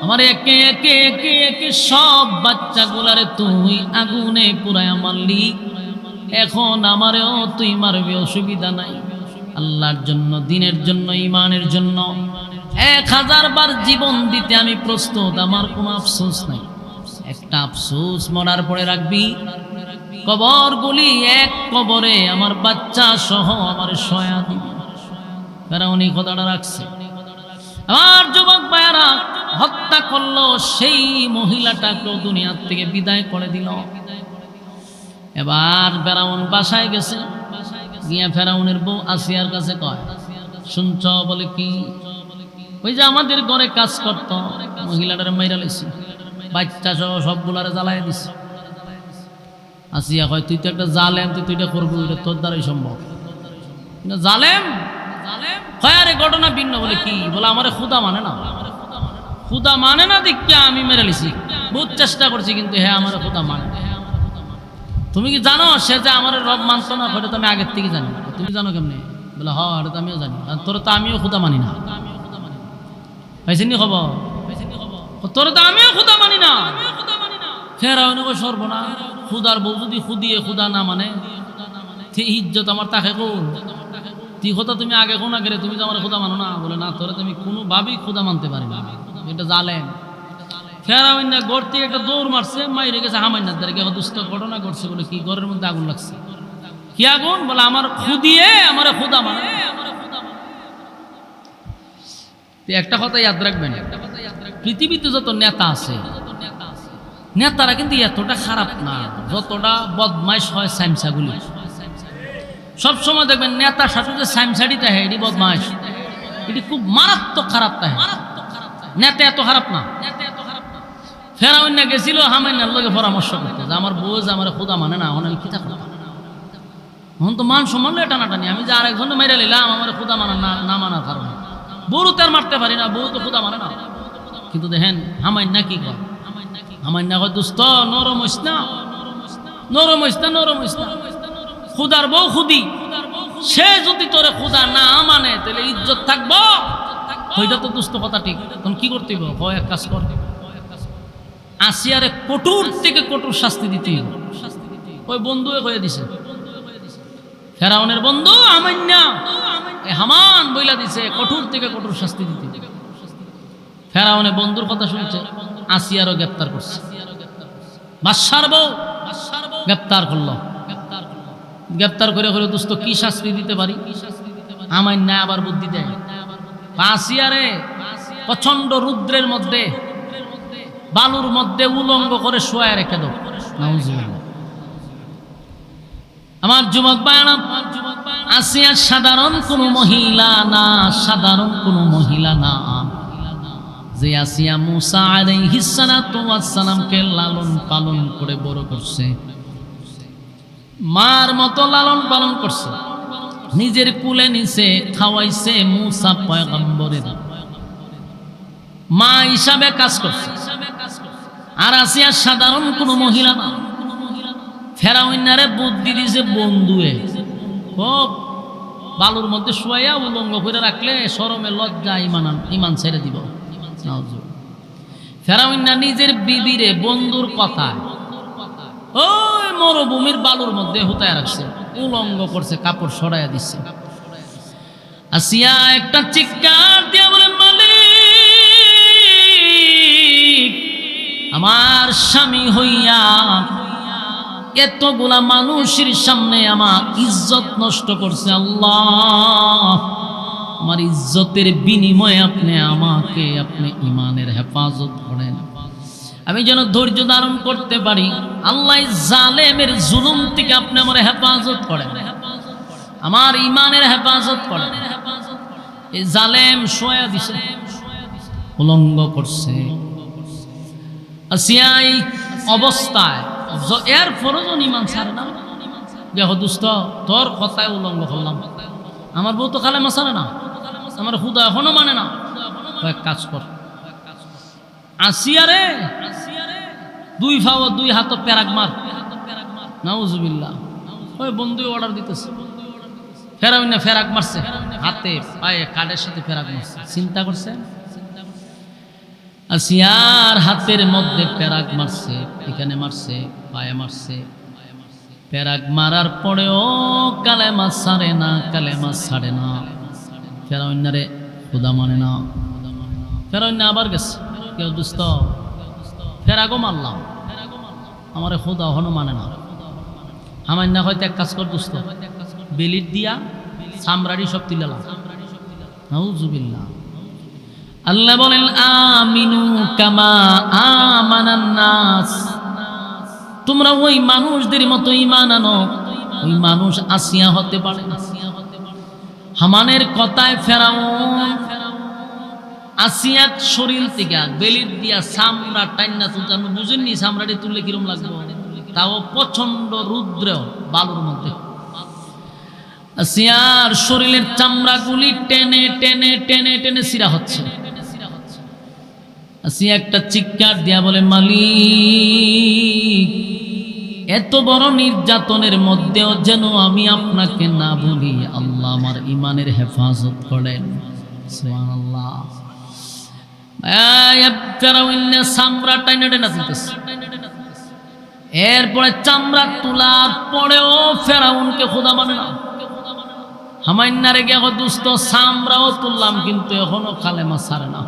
Speaker 1: আমার একে একে একে একে সব বাচ্চাগুলারে তুই আগুনে পুরায় মারলি, এখন আমারেও তুই মারবি, অসুবিধা নাই। আল্লাহর জন্য, দিনের জন্য, ইমানের জন্য 1000 বার জীবন দিতে আমি প্রস্তুত, আমার কোনো আফসোস নাই। একটা আফসোস মরার পরে রাখবি, কবরগুলি এক কবরে আমার বাচ্চা সহ আমার সয়া দিবি। ফেরাউন এই কথাটা রাখছে। আমার যুবক ভাইয়ারা, হত্যা করলো সেই মহিলাটাকেও দুনিয়ার থেকে বিদায় করে দিল। এবার ফেরাউন বাসায় গেছে, গিয়া ফেরাউনের বউ আসিয়ার কাছে কয়, শুনছ? বলে কি? ওই যে আমাদের ঘরে কাজ করত মহিলাটারে মাইরা লইছে, বাচ্চা সহ সবগুলারে জ্বালাই দিছে। আসিয়া কয়, তুই তো একটা জালেম, তুই এটা করবি, এটা তোর দ্বারাই সম্ভব। জালেম হয় আরে ঘটনা ভিন্ন। বলে কি? বলে আমারে খুদা মানে না, খুদা মানে না দেখিয়া আমি মেরে লিছি, বহুত চেষ্টা করছি, কিন্তু হ্যাঁ আমার খুদা মানে। তুমি কি জানো সে যে আমার রব মানত না? সেটা তো আমি আগের থেকে জানি। তুমি জানো কেমনে? বলে হ, এটা তো আমিও জানি, তোর তো আমিও খুদা মানি না। পাইছিনি খবর? তোর তো আমিও খুদা মানি না। ফেরাউন সর্বনা, খুদার বউ যদি খুদিয়ে খুদা না মানে, ইজ্জত আমার তাকে কোন? তুই কথা তুমি আগে কোন আগে, তুমি তো আমার খুদা মানো না। বলে না, তোরে তুমি কোনোভাবেই খুদা মানতে পারি না, এটা জালেম। ফেরাউন না ঘর থেকে একটা দৌড় মারছে, মাইরে গেছে হামাইনার দ্বারা। দুষ্ট ঘটনা ঘটছে। বলে কি? ঘরের মধ্যে আগুন লাগছে। কি আগুন? বলে আমার খুদিয়ে আমার খুদা মানে। একটা কথা ইয়াদ রাখবেন, পৃথিবীতে যত নেতা আছে, নেতারা কিন্তু এতটা খারাপ না যতটা বদমাইশ হয় সাইমসাগুলি। সবসময় দেখবেন নেতার সাথে যে সাইমসাডিটা হয়, এটি বদমাইশ, এটি খুব মারাত্মক খারাপ থাকে। নেতা এত খারাপ না। ফেরাউন না গেছিল হামাইনার লগে পরামর্শ করতে, যে আমার বউ যে আমার খুদা মানে না, এখন আমি কি থাকবো? এখন তো মান সম্মান টানাটানি, আমি যে আরেকজনে মেরে নিলাম আমার খুদা মানা না মানার কারণে। বউ তো আর মারতে পারি না, বউ তো খুদা মানে না। কিন্তু দেখেন হামাইনা কি কয়, হামাইনা কয়, দোস্ত নরম হইস না, নরম হইস না, নরম হইস না। খুদার বউ খুদি, সে যদি তোরে খুদা না মানে তাহলে ইজ্জত থাকবো? ওইটা তো দুস্থ কথা। ঠিক, তখন কি করতে হবে? হয় এক কাজ কর, আসিয়ারে কঠোর থেকে কঠোর শাস্তি দিতে। ওই বন্ধু হয়ে দিছে, ফেরাউনের বন্ধু আমান্না হামান বইলা দিছে কঠোর থেকে কঠোর শাস্তি দিতে। ফেরাউনের বন্ধুর কথা শুনছে, আসিয়ারও গ্রেপ্তার করছে। বাদশার বউ গ্রেপ্তার করলো। গ্রেপ্তার করে করে দোস্ত কি শাস্তি দিতে পারি? আমান্না আবার বুদ্ধি দেয়, আসিয়ারে প্রচন্ড রুদ্রের মধ্যে বালুর মধ্যে উলঙ্গ করে শোয়ায় রেখে দাও। আমার যুবক বায়না, আসিয়া সাধারণ কোনো মহিলা না, সাধারণ কোনো মহিলা না। যে আসিয়া মুসা আলাইহিস সালাতু ওয়াস সালামকে লালন পালন করে বড় করছে, মার মতো লালন পালন করছে, নিজের কুলে নিছে, খাওয়াইছে, মুসা পয়গম্বরের মা হিসাবে কাজ করছে। আর আসিয়া সাধারণ কোনো মহিলা না। ফেরাউনারে বুদ্ধি দিছে বন্ধুয়ে, ও বালুর মধ্যে শুয়াইয়া উলঙ্গ করে রাখলে শরমে লজ্জা ইমান ছেড়ে দিব। ফেরাউনা নিজের বিবিরে বন্ধুর কথায় ওই মরুভূমির বালুর মধ্যে হুতায় রাখছে, উলঙ্গ করছে, কাপড় সরাইয়া দিচ্ছে। আসিয়া একটা চিৎকার দিয়া বলে, মালিক, আমার স্বামী হইয়া এতগুলা মানুষের সামনে আমার ইজ্জত নষ্ট করছে। আল্লাহ, আমার ইজ্জতের বিনিময়ে আপনি আমাকে আপনি ইমানের হেফাজত করেন, আমি যেন ধৈর্য ধারণ করতে পারি। আল্লাহ জালেমের জুলুম থেকে আপনি আমার হেফাজত করেন, আমার ইমানের হেফাজত করেন। এই জালেম শোয়া দিছে, উলঙ্গ করছে। আসিয়া এই অবস্থায় এর ফরজন ইমান ছাড়ে না। দেখো দুস্থ, তোর কথায় উলঙ্গ করলাম, আমার বউ তো কালেমা ছাড়ে না, আমার খুদা এখনো মানে না। এক কাজ কর, আসিয়ারে দুই ফাও দুই হাত পেরাক মার, নাউজুবিল্লাহ। ওই বন্ধু অর্ডার দিতেছে, ফেরাউন না ফেরাক মারছে, হাতে পায়ে কাঠের সাথে ফেরাক মারছে। চিন্তা করছে আসিয়ার হাতের মধ্যে পেরাক মারছে, এখানে মারছে, পায়ে মারছে। পেরাক মারার পরেও কালেমা ছাড়ে না, কালেমা ছাড়ে না। ফেরাউন রে খোদা মানে না। ফেরাউন আবার গেছে, কেউ দুস্ত ফেরাগো মারলাম, আমার খোদা হনো মানে না। আমার না হয়তো এক কাজ কর দোস্ত, বেলির দিয়া সামরাড়ি সব তিলালাম। নাউজুবিল্লাহ। আল্লাহ বলেন আমিনু কামা আমানান নাস, তোমরা ওই মানুষদের মতো ঈমান আনো। ওই মানুষ আসিয়া হতে পারে। হামানের কথায় ফেরাউন আসিয়ার শরীর থেকে বেলির দিয়া চামড়া টাইনা তুলতে, আমি বুঝেননি চামড়াটি তুললে কিরম লাগবো, তাও প্রচন্ড রুদ্র বালুর মধ্যে। আসিয়ার শরীরের চামড়াগুলি টেনে টেনে টেনে টেনে সিরা হচ্ছে। আসিয়া একটা চিৎকার দিয়া বলে, মালিক, এত বড় নির্যাতনের মধ্যেও যেন আমি আপনাকে না বলি, আল্লাহ আমার ইমানের হেফাজত করেন। সুবহানাল্লাহ। চামড়া টাইনে টেনে তুলতেছে। এরপরে চামড়া তোলার পরেও ফেরাউনকে খোদা মানে না। হামাইন্নারে গিয়ে দুস্থ চামড়াও তুললাম, কিন্তু এখনো কালেমা ছাড়ে না।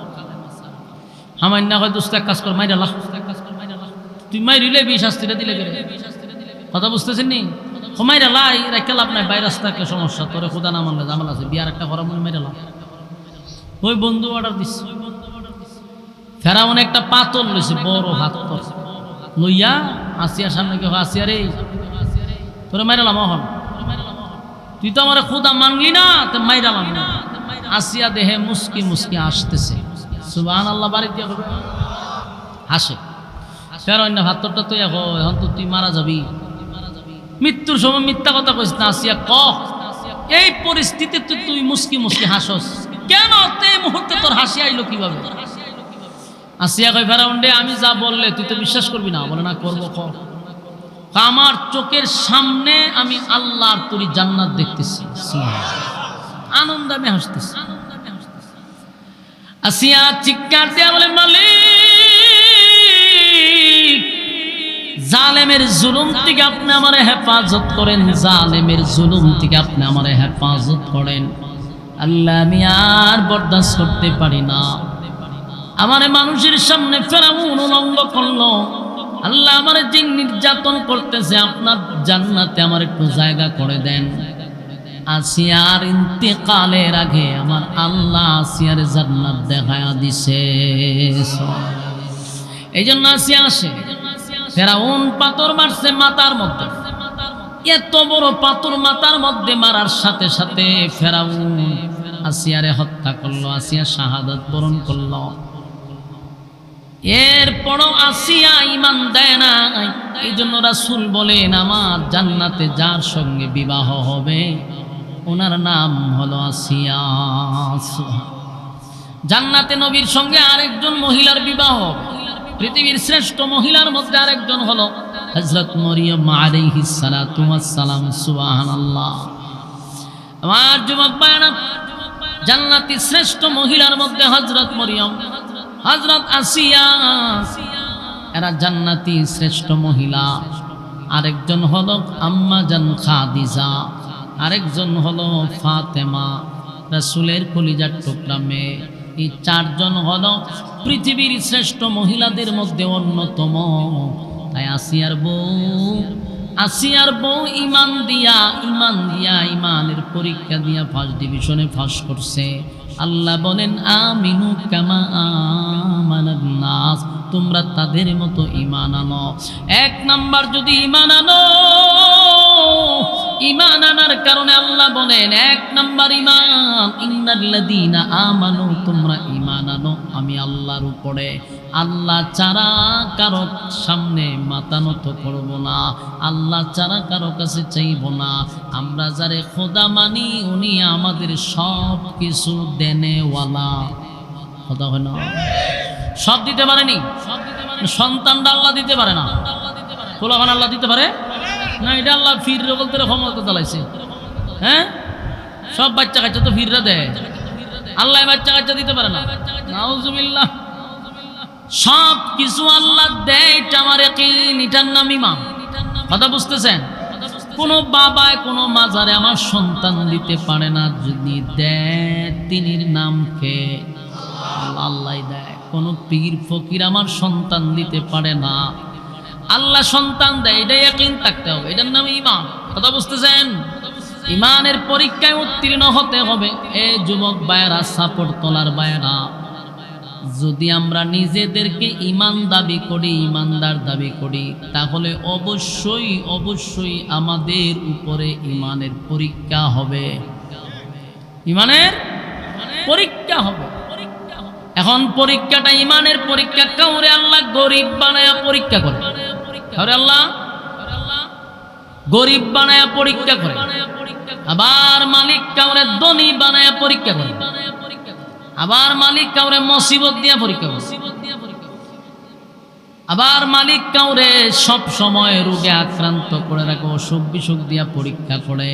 Speaker 1: হামাইন্না হয় দুস্থ এক কাজ কর, মাইরালা, তুই মাইরিলে বি শাস্তিটা দিলে গেলে কথা বুঝতেছেন নি? মাইরালা রেখে লাভ নাই, ভাইরাস থাকলে সমস্যা, তোরে খোদা না মানলে জামাল আছে, বিয়ার একটা করা মনে মাইরালা। ওই বন্ধু অর্ডার দিচ্ছে। ফেরাউন একটা পাথর লইছে, বড় পাথর লইয়া আসিয়ার সামনে কে, আসিয়া রে তোরে মাইরালাম, অহন তুই তো আমার খোদা মানলি না, তো মাইরালাম না। আসিয়া দেহে মুস্কি মুস্কি আসতেছে। সুবহানাল্লাহ। বাড়ি দিয়া হাসে। ফেরাউন না পাথরটা তুই এখন তো তুই মারা যাবি, মৃত্যুর সময় মিথ্যা কথা কইস না। আসিয়া ক এই পরিস্থিতিতে তুই মুস্কি মুস্কি হাসস কেন? এই মুহূর্তে তোর হাসি আইলো কিভাবে? আসিয়া কই, ফেরাউন রে আমি যা বললে তুই তো বিশ্বাস করবি না। বলে না করবো, ক আমার চোখের সামনে আমি আল্লাহর তৈরি জান্নাত দেখতেছি, আনন্দ আমি হাসতেছি। আসিয়া চিৎকার দিয়া বলে, মালিক, জালেমের জুলুম থেকে আপনি আমার হেফাজত করেন, জালেমের জুলুম থেকে আপনি আমার হেফাজত করেন। আল্লাহ, আমি আর বরদাস্ত করতে পারি না। আমার মানুষের সামনে ফেরাউন উলঙ্গ করলো। আল্লাহ, আমার যে নির্যাতন করতেছে, আপনার জান্নাতে আমার একটু জায়গা করে দেন। আসিয়ার ইন্তেকালের আগে আমার আল্লাহ আসিয়ার জান্নাত দেখায়া দিছে। এই জন্য আসিয়া আসে। ফেরাউন পাথর মারছে মাথার মধ্যে, এত বড় পাথর মাথার মধ্যে মারার সাথে সাথে ফেরাউন আসিয়ারে হত্যা করলো। আসিয়া শাহাদাত বরণ করলো। এরপরও আসিয়া ঈমান দেয় না। এই জন্য রাসূল বলেন, আমার জান্নাতে যার সঙ্গে বিবাহ হবে ওনার নাম হলো আসিয়া। জান্নাতে নবীর সঙ্গে আরেকজন মহিলার বিবাহ, পৃথিবীর শ্রেষ্ঠ মহিলার মধ্যে আরেকজন হলো হযরত মরিয়ম আলাইহিস সালাতু ওয়াস সালাম। সুবহানাল্লাহ। আমার যুবক ভাইরা, জান্নাতি শ্রেষ্ঠ মহিলার মধ্যে হযরত মরিয়ম, হযরত আসিয়া, এরা জান্নাতি শ্রেষ্ঠ মহিলা। আরেকজন হলো আম্মা জান খাদিজা, আরেকজন হলো ফাতেমা, রাসূলের কলিজার টুকরা মেয়ে। এই চারজন হলো পৃথিবীর শ্রেষ্ঠ মহিলাদের মধ্যে অন্যতম। তাই আসিয়ার বউ ঈমান দিয়া ঈমানের পরীক্ষা দিয়া ফার্স্ট ডিভিশনে পাস করছে। আল্লাহ বলেন, আমিনু কামা আমানান নাস, তোমরা তাদের মতো ঈমান আনো। এক নাম্বার যদি ঈমান আনো, ঈমান আনার কারণে আল্লাহ বলেন এক নাম্বার ঈমান, ইন্নাল্লাযীনা আমানু, তোমরা ঈমান আনো আমি আল্লাহর উপরে। আল্লাহ ছাড়া কারো সামনে মাথা নত করব না, আল্লাহ ছাড়া কারো কাছে চাইব না। আমরা যারে খোদা মানি উনি আমাদের সব কিছু দেনেওয়ালা। খোদা হয় না? সব দিতে পারেনি, সন্তানটা আল্লাহ দিতে পারে না, পোলাপান আল্লাহ দিতে পারে না, এটা আল্লাহ ফিররে বলতে ক্ষমতা চালাইছে। হ্যাঁ, সব বাচ্চা কাচ্চা তো ফিররা দেয়, আল্লাহ বাচ্চা কাচ্চা দিতে পারে না। নাউজুবিল্লাহ। সব কিছু আল্লাহ দেয়, এটা আমার ইয়াকিন, এটার নাম ঈমান। কথা বুঝতেছেন? কোন বাবায় কোন মাজারে আমার সন্তান দিতে পারে না, যদি দেয় তিনির নাম কে? আল্লাহ দেয়। কোন পীর ফকির আমার সন্তান দিতে পারে না, আল্লাহ সন্তান দেয়, এটা ইয়াকিন থাকতে হবে, এটার নাম ঈমান। কথা বুঝতেছেন? ঈমানের পরীক্ষায় উত্তীর্ণ হতে হবে। এ যুবক ভাইয়েরা, সাপোর্ট তোলার ভাইয়েরা, যদি আমরা নিজেদেরকে ঈমান দাবি করি, ঈমানদার দাবি করি, তাহলে অবশ্যই অবশ্যই আমাদের উপরে ঈমানের পরীক্ষা হবে, ঈমানের পরীক্ষা হবে। এখন পরীক্ষাটা ঈমানের পরীক্ষা। কাউরে আল্লাহ গরিব বানায়া পরীক্ষা করে, কাউরে আল্লাহ গরিব বানায়া পরীক্ষা করে, আবার মালিক কাউরে ধনী বানায়া পরীক্ষা করে, আবার মালিক কাউরে মুসিবত দিয়া পরীক্ষা করে, আবার মালিক কাউরে সব সময় রোগে আক্রান্ত করে রাখে, অসুখ বিসুখ দিয়া পরীক্ষা করে।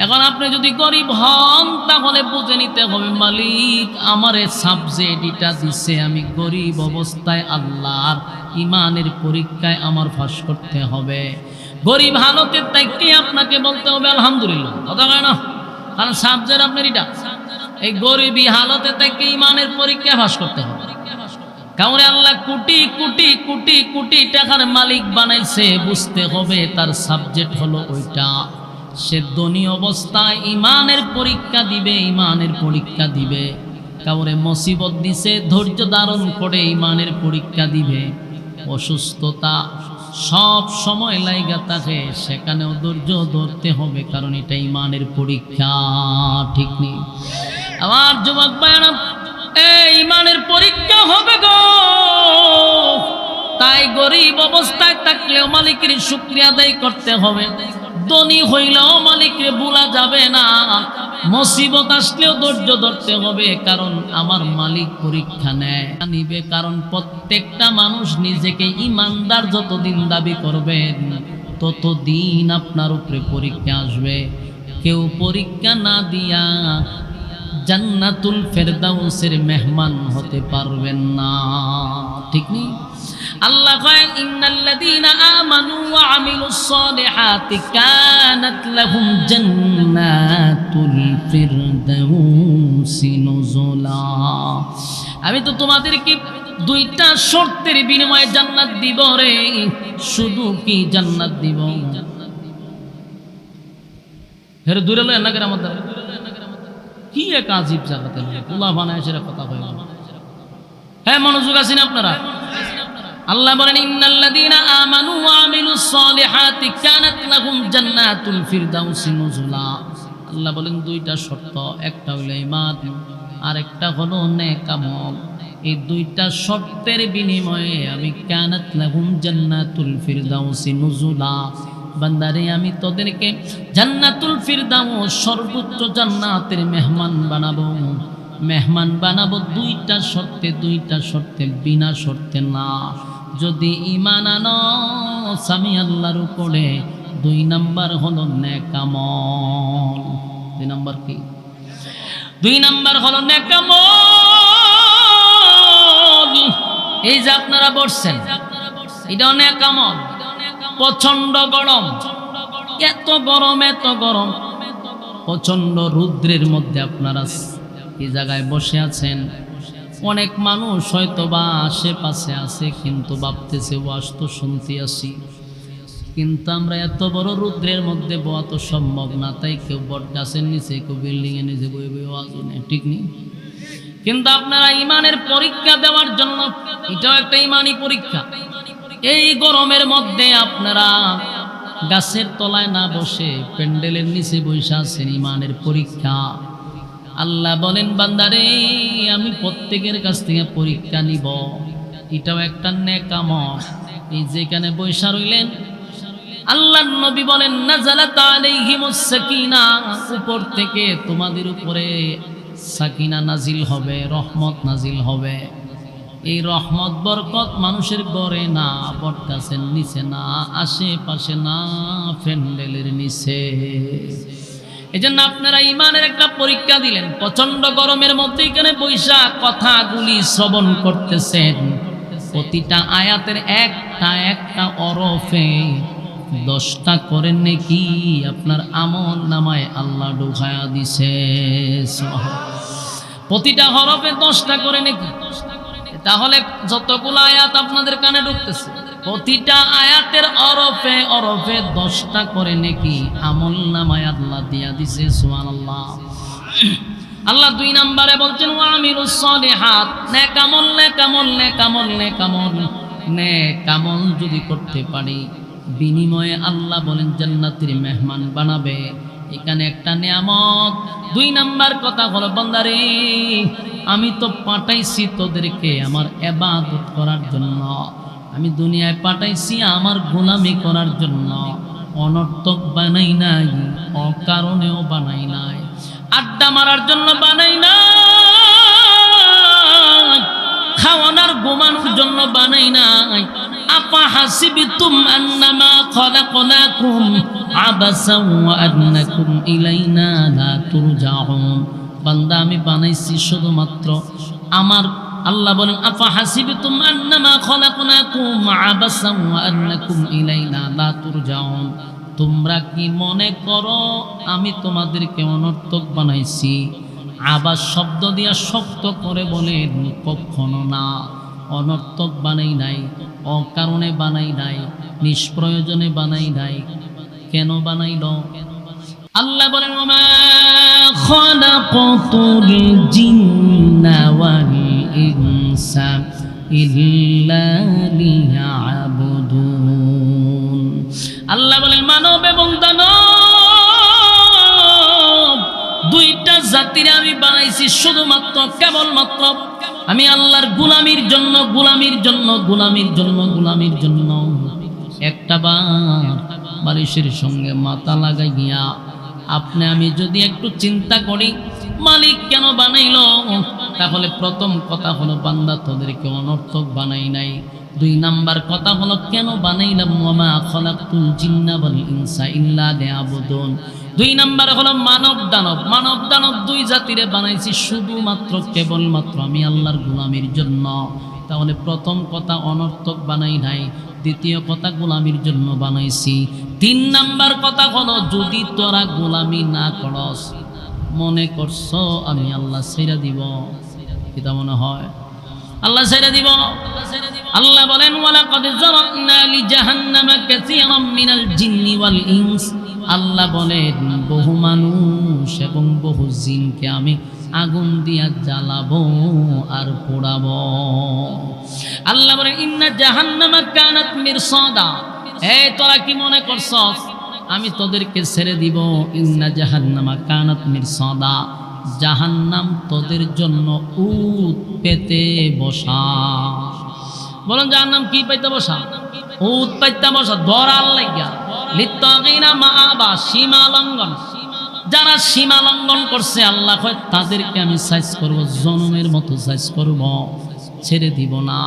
Speaker 1: এখন আপনি যদি গরিব হন, তাহলে বুঝে নিতে হবে মালিক আমারে সাবজেক্ট এটা দিছে, আমি গরিব অবস্থায় আল্লাহর ঈমানের পরীক্ষায় আমার ফাঁস করতে হবে। গরিব হালতের তাইকে আপনাকে বলতে হবে আলহামদুলিল্লাহ। কথা কয় না? কারণ সাবজেক্ট আপনার এটা, এই গরিবী হালতে তাইকে ঈমানের পরীক্ষায় ফাঁস করতে হবে। কাউরে আল্লাহ কোটি কোটি কোটি কোটি টাকার মালিক বানাইছে, বুঝতে হবে তার সাবজেক্ট হলো ওইটা। সে ধনী অবস্থায় ঈমানের পরীক্ষা দিবে, ঈমানের পরীক্ষা দিবে। কাউরে মুসিবত দিছে, ধৈর্য ধারণ করে ঈমানের পরীক্ষা দিবে। অসুস্থতা সব সময় লাইগা থাকে, সেখানেও ধৈর্য ধরতে হবে, কারণ এটা ঈমানের পরীক্ষা। ঠিক নেই? আমার যুবক ভাইরা, এই ঈমানের পরীক্ষা হবে গো। তাই গরিব অবস্থায় থাকলেও মালিকের শুকরিয়া আদায় করতে হবে, ধনী হইলেও মালিককে ভোলা যাবে না, মুসিবত আসলেও ধৈর্য ধরতে হবে, কারণ আমার মালিক পরীক্ষা নিবে। কারণ প্রত্যেকটা মানুষ নিজেকে ঈমানদার যতদিন দাবি করবেন, ততদিন আপনার উপরে পরীক্ষা আসবে। কেউ পরীক্ষা না দিয়া জান্নাতুল ফেরদাউসের মেহমান হতে পারবেন না। ঠিক নেই? আল্লাহ কয়েন ইন্নাল্লাযীনা আমানু ওয়া আমিলুস সালিহাতি কানাত লাহুম জান্নাতুল ফিরদাউসি নুজুলা। আমি তো তোমাদেরকে দুইটা শর্তের বিনিময়ে জান্নাত দিব রে। শুধু কি জান্নাত দিব? হের দূরে লয় না করে আমাদের কি এক আজীব জায়গাতে আল্লাহ বানায় সেটা কথা হয়। হ্যাঁ, মনোযোগ আছেন আপনারা? আল্লাহ বলেন ইন্নাল্লাযীনা আমানু ওয়া আমিলুস সালিহাতি কানাত লাহুম জান্নাতুল ফিরদাউসি নুজুলা। আল্লাহ বলেন দুইটা শর্ত, একটা হলো ঈমান আর একটা হলো নেক আমল। এই দুইটা শর্তের বিনিময়ে আমি কানাত লাহুম জান্নাতুল ফিরদাউসি নুজুলা, বান্দারে আমি তোদেরকে জান্নাতুল ফিরদাউস সর্বোচ্চ জান্নাতের মেহমান বানাবো। মেহমান বানাবো দুইটা শর্তে, দুইটা শর্তে, বিনা শর্তে না। যদি ঈমান আনো আমি আল্লাহর উপরে, দুই নাম্বার হলো নেক আমল। দুই নাম্বার কি? দুই নাম্বার হলো নেক আমল। এই যে আপনারা বসছেন, এটা নেক আমল। প্রচন্ড গরম, এত গরম, এত গরম, প্রচন্ড রৌদ্রের মধ্যে আপনারা এই জায়গায় বসে আছেন। অনেক মানুষ হয়তো বা আশেপাশে আছে, কিন্তু ভাবতেছে ওয়াজ তো শুনতে আসি, কিন্তু আমরা এত বড় রৌদ্রের মধ্যে বওয়া তো সম্ভব না। তাই কেউ বট গাছের নিচে, কেউ বিল্ডিং এর নিচে বয়ে বয়ে ওয়াজ নেই। ঠিক নেই? কিন্তু আপনারা ঈমানের পরীক্ষা দেওয়ার জন্য, এটাও একটা ঈমানি পরীক্ষা। এই গরমের মধ্যে আপনারা গাছের তলায় না বসে প্যান্ডেলের নিচে বসে আছেন, ঈমানের পরীক্ষা। আল্লাহ বলেন বান্দারে আমি প্রত্যেকের কাছ থেকে পরীক্ষা নিব, এটাও একটা নেক আমল। এই যেখানে বৈশা রইলেন, আল্লাহর নবী বলেন নাযালাত আলাইহিমুস সাকিনা, উপর থেকে তোমাদের উপরে সাকিনা নাজিল হবে, রহমত নাজিল হবে। এই রহমত বরকত মানুষের ঘরে না, বটগাছের নিচে না, আশেপাশে না, প্যান্ডেলের নিচে। এই জন্য আপনারা ইমানের একটা পরীক্ষা দিলেন, প্রচন্ড গরমের মধ্যে এখানে বৈশা কথাগুলি শ্রবণ করতেছেন। প্রতিটা আয়াতের একটা একটা অরফে 10টা করে নেকি আপনার আমল নামায় আল্লাহ ঢুকায়া দিছে। প্রতিটা হরফে 10টা করে নেকি। তাহলে যতগুলো আয়াত আপনাদের কানে ঢুকতেছে, প্রতিটা আয়াতের অরফে অরফে 10টা করে নেকি আমল নামায় আল্লাহ দিয়া দিছে। সুবহানাল্লাহ। আল্লাহ 2 নম্বরে বলছেন ওয়া আমিলুস সলিহাত, নেক আমল, নেক আমল, নেক আমল, নেক আমল, নেক আমল যদি করতে পারি বিনিময়ে আল্লাহ বলেন জান্নাতের মেহমান বানাবে। এখানে একটা নিয়ামত। 2 নাম্বার কথা হলো বান্দারে আমি তো পাঠাইছি তোদেরকে আমার ইবাদত করার জন্য, আমি দুনিয়ায় পাঠাইছি আমার গোলামি করার জন্য। অনর্থক বানাই নাই, অকারণেও বানাই নাই, আড্ডা মারার জন্য বানাই নাই, খাওয়ানোর ঘুমানোর জন্য বানাই নাই। আপা হাসিবতুম আন্নামা খলাকনাকুম আবাসাও ওয়া আন্নাকুম ইলাইনা লা তুরজাউন। বান্দা আমি বানাইছি শুধুমাত্র আমার, আল্লাহ বলেন আফা হাসিবতুম আন্নামা খলাকনাকুম আবাসাও ওয়া আন্নাকুম ইলাইনা লা তুরজাউন। তোমরা কি মনে করো আমি তোমাদেরকে অনর্থক বানাইছি? আবাস শব্দ দিয়া শক্ত করে বলেন কখনো না। অনর্থক বানাই নাই, অকারণে বানাই নাই, নিষ্প্রয়োজনে বানাই নাই। কেন বানাইল? আল্লাহ বলেন ওমা খালাকাতুল জিন্না ওয়াল ইনসা ইল্লা লিয়াবুদুন। আল্লাহ বলেন মানব এবং দানব 2টা জাতির আমি বানাইছি শুধুমাত্র কেবলমাত্র আমি আল্লাহর গোলামির জন্য, গোলামির জন্য, গোলামির জন্য, গোলামির জন্য। একটা বার বালিশের সঙ্গে মাথা লাগাইয়া আপনি আমি যদি একটু চিন্তা করি মালিক কেন বানাইলো, তাহলে প্রথম কথা হলো বান্দা তোদেরকে অনর্থক বানাই নাই। 2 নাম্বার কথা হলো কেন বানাইলাম ওয়ামা খালাকতুল জিন্না ওয়াল ইনসা ইল্লা লিয়াবুদুন। 2 নাম্বার হলো মানব দানব। মানব দানব 2 জাতিরে বানাইছি শুধুমাত্র কেবলমাত্র আমি আল্লাহর গোলামির জন্য। তাহলে প্রথম কথা অনর্থক বানাই নাই, দ্বিতীয় কথা গোলামির জন্য বানাইছি। 3 নাম্বার কথা হলো যদি তোরা গোলামি না করস, মনে করছ আমি আল্লাহ ছেড়ে দিব, এটা মনে হয় আল্লাহ ছেড়ে দিব? আল্লাহ বলেন ওয়ালাকাদ যারানা লিজাহান্নামা কাসীরাম মিনাল জিন্নি ওয়াল ইনস। আল্লাহ বলেন বহু মানুষ এবং বহু জিনকে আমি আগুন দিয়া জ্বালাবো আর পোড়াবো। আল্লাহ বলেন ইন্না জাহান্নামা কানাত মিরসাদা। এই তোরা কি মনে করছস আমি তোদেরকে ছেড়ে দিব? ইন্না জাহান্নামা কানাত মিরসাদা, জাহান্নাম তোদের জন্য উট পেতে বসা। বলেন জাহান্নাম কি পাইতে বসা? উট পাইতে বসা, ধরার লাগিয়া। লিত্তাগিনা মাআবা, সীমা লঙ্ঘন। যারা সীমা লঙ্ঘন করছে আল্লাহ কয় তাদেরকে আমি সাইজ করব, জনমের মতো সাইজ করব, ছেড়ে দিব না।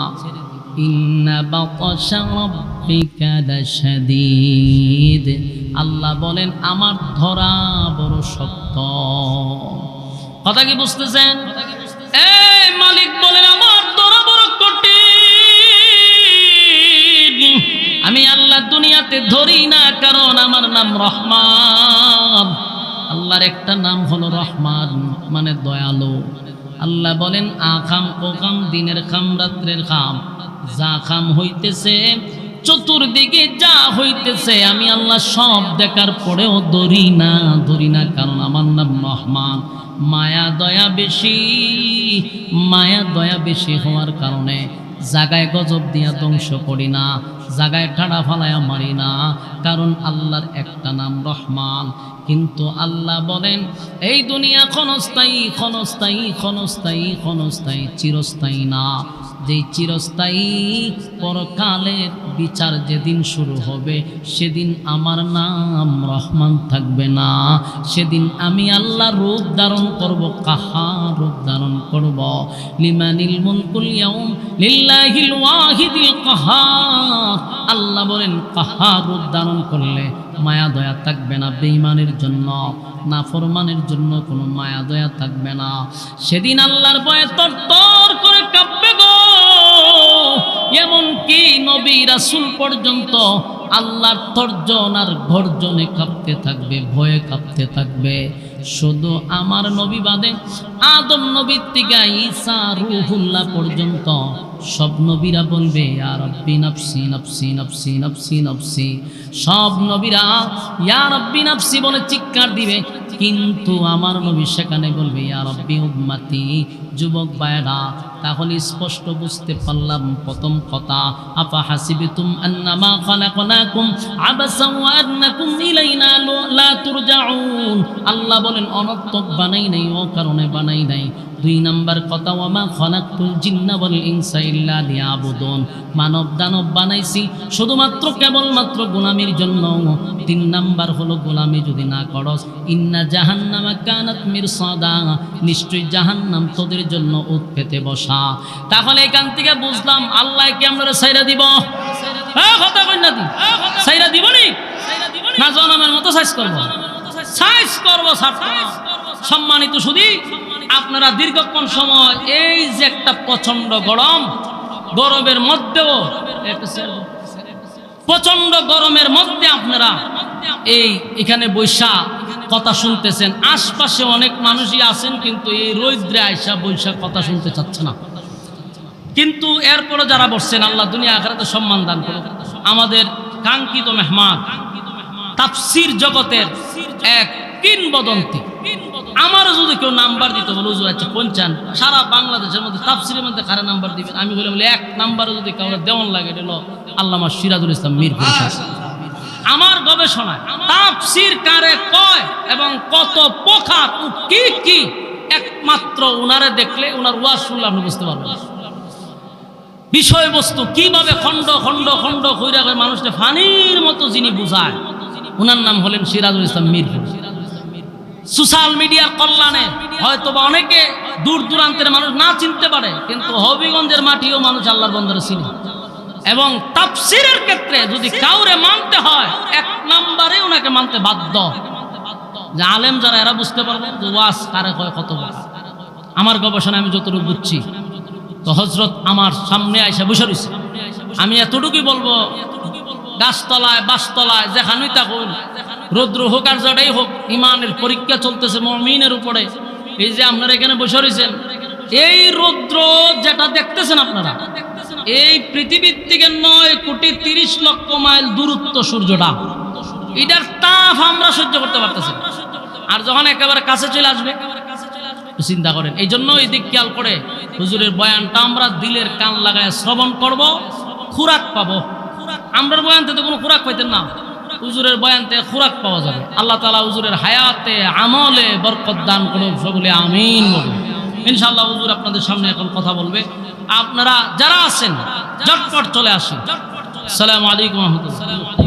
Speaker 1: ইন্না বাতাশা রাব্বিকা লাশাদীদ। আল্লাহ বলেন আমার ধরা বড় শক্ত। কথা কি বুঝতেছেন? এই মালিক বলেন আমার ধরা বড় কঠিন। আমি আল্লাহ দুনিয়াতে ধরি না, কারণ আমার নাম রহমান। আল্লাহর একটা নাম হলো রহমান, মানে দয়ালু। আল্লাহ বলেন আখাম ওখাম, দিনের খাম রাত্রের খাম, যা খাম হইতেছে চতুর্দিকে যা হইতেছে আমি আল্লাহ সব দেখার পরেও ধরি না, ধরি না, কারণ আমার নাম রহমান। মায়া দয়া বেশি, মায়া দয়া বেশি হওয়ার কারণে জাগায় গজব দিয়া ধ্বংস করি না, জাগায় ঠাড়া ফালায়া মারি না, কারণ আল্লাহর একটা নাম রহমান। কিন্তু আল্লাহ বলেন এই দুনিয়া ক্ষণস্থায়ী, ক্ষণস্থায়ী, ক্ষণস্থায়ী, ক্ষণস্থায়ী, চিরস্থায়ী না। যেই চিরস্থায়ী পরকালের বিচার যেদিন শুরু হবে, সেদিন আমার নাম রহমান থাকবে না। সেদিন আমি আল্লাহ রূপ ধারণ করব, কাহার রূপ ধারণ করব। লিমানিল মুলকুল ইয়াউম লিল্লাহিল ওয়াহিদিল কাহার। আল্লাহ বলেন কাহার রূপ ধারণ করলে মায়া দয়া থাকবে না। বেঈমানের জন্য, নাফরমানের জন্য কোনো মায়া দয়া থাকবে না। সেদিন আল্লাহর ভয়ে তরতর করে কাঁপবে গো। এমনকি নবী রাসূল পর্যন্ত আল্লাহর তর্জন আর গর্জনে কাঁপতে থাকবে, ভয়ে কাঁপতে থাকবে। শুধু আমার নবী বাদে আদম নবীর থেকে ঈসা রূহুল্লাহ পর্যন্ত সব নবীরা বলবে ইয়া রাব্বি নাফসি নাফসি নাফসি নাফসি নাফসি। সব নবীরা ইয়া রাব্বি নাফসি বলে চিৎকার দিবে, কিন্তু আমার নবী সেখানে বলবে ইয়া রাব্বি উম্মতি। যুবক ভাইরা, তাহলে স্পষ্ট বুঝতে পারলাম প্রথম কথা, আফা হাসিবতুম আন্নামা খালাকনাকুম আবাসান ওয়া আন্নাকুম ইলাইনা লা তুরজাউন। আল্লাহ বলেন অনর্থক বানাই নাই, ও কারণে বানাই নাই। দুই নাম্বার কথা, ওয়ামা খালাকতুল জিন্না ওয়াল ইনসা ইল্লা লিয়াবুদুন। মানব দানব বানাইছি শুধুমাত্র কেবলমাত্র গোলামির জন্য। তিন নাম্বার হলো গোলামি যদি না করস, ইন্না জাহান্নামা কানাত মিরসাদা। নিশ্চয়ই জাহান্নাম তোদের জন্য উৎ পেতে বসা। তাহলে এখান থেকে বুঝলাম আল্লাহ কি আমরা সাইরা দিব? হ্যাঁ, কথা কই না দি সাইরা দিব নি না? জনমের মতো সাইজ করব, সাইজ করব। সম্মানিত শুধু আপনারা দীর্ঘক্ষণ সময় এই যে একটা প্রচন্ড গরম, গরমের মধ্যেও প্রচন্ড গরমের মধ্যে আপনারা এখানে বৈশা কথা শুনতেছেন। আশপাশে অনেক মানুষই আছেন, কিন্তু এই রৌদ্রে আয়সা বৈশা কথা শুনতে চাচ্ছে না। কিন্তু এরপরে যারা বসছেন, আল্লাহ দুনিয়া আখিরাতে সম্মান দান করুন। আমাদের কাঙ্ক্ষিত মেহমান, তাফসীর জগতের এক কিংবদন্তি। আমারও যদি কেউ নাম্বার দিতে বলে হুজুর আচ্ছা পঞ্চান, সারা বাংলাদেশের মধ্যে তাফসীরের মধ্যে কারা নাম্বার দিবেন, আমি বলে এক নাম্বারও যদি কাউকে দেওয়ান লাগে, এটা হলো আল্লামা সিরাজুল ইসলাম মিরপুর সাহেব। আমার গবেষণায় তাফসীর কারে কয় এবং কত প্রকার ও কি কি, একমাত্র উনারে দেখলে, উনার ওয়াজ শুনলে আপনি বুঝতে পারবেন বিষয়বস্তু কিভাবে খণ্ড খণ্ড খণ্ড কইরা করে মানুষকে ফানির মতো যিনি বুঝায়। উনার নাম হলেন সিরাজুল ইসলাম মিরপুর। সোশ্যাল মিডিয়ার কল্যাণে হয়তো বা অনেকে দূর দূরান্তের মানুষ না চিনতে পারে, কিন্তু হবিগঞ্জের মাটিও মানুষ আল্লাহর বন্দরে চিনে। এবং তাফসীরের ক্ষেত্রে যদি কাউরে মানতে হয়, এক নম্বরে ওনাকে মানতে বাধ্য। যে আলেম যারা, এরা বুঝতে পারবেন যে ওয়াজ কারে কয় কত বড়। আমার গবেষণা আমি যতটুকু বুঝছি, তো হযরত আমার সামনে আইসা বসে রইছে। আমি এতটুকুই বলবো, গাছতলায় বাসতলায় যেখানেই থাকুন, রৌদ্র হোক আর জড়াই হোক, ইমানের পরীক্ষা চলতেছে মুমিনের উপরে। এই যে আপনারা এখানে বসে রয়েছেন, এই রৌদ্র যেটা দেখতেছেন আপনারা, এই পৃথিবীর থেকে 9,30,00,000 মাইল দূরত্ব সূর্যটা, এটার তাপ আমরা সহ্য করতে পারতেছি। আর যখন একেবারে কাছে চলে আসবে, চিন্তা করেন। এই জন্য এই দিক খেয়াল করে হুজুরের বয়ানটা আমরা দিলের কান লাগায় শ্রবণ করব, খুরাক পাবো। আমরার বয়ান থেকে কোনো খুরাক পাইতেন না, হুজুরের বয়ান থেকে খুরাক পাওয়া যাবে। আল্লাহ তাআলা হুজুরের হায়াতে আমলে বরকত দান করুন, সকলে আমিন বলুন। ইনশাআল্লাহ হুজুর আপনাদের সামনে এখন কথা বলবে। আপনারা যারা আছেন ঝটপট চলে আসেন। আসসালামু আলাইকুম ওয়া রাহমাতুল্লাহ।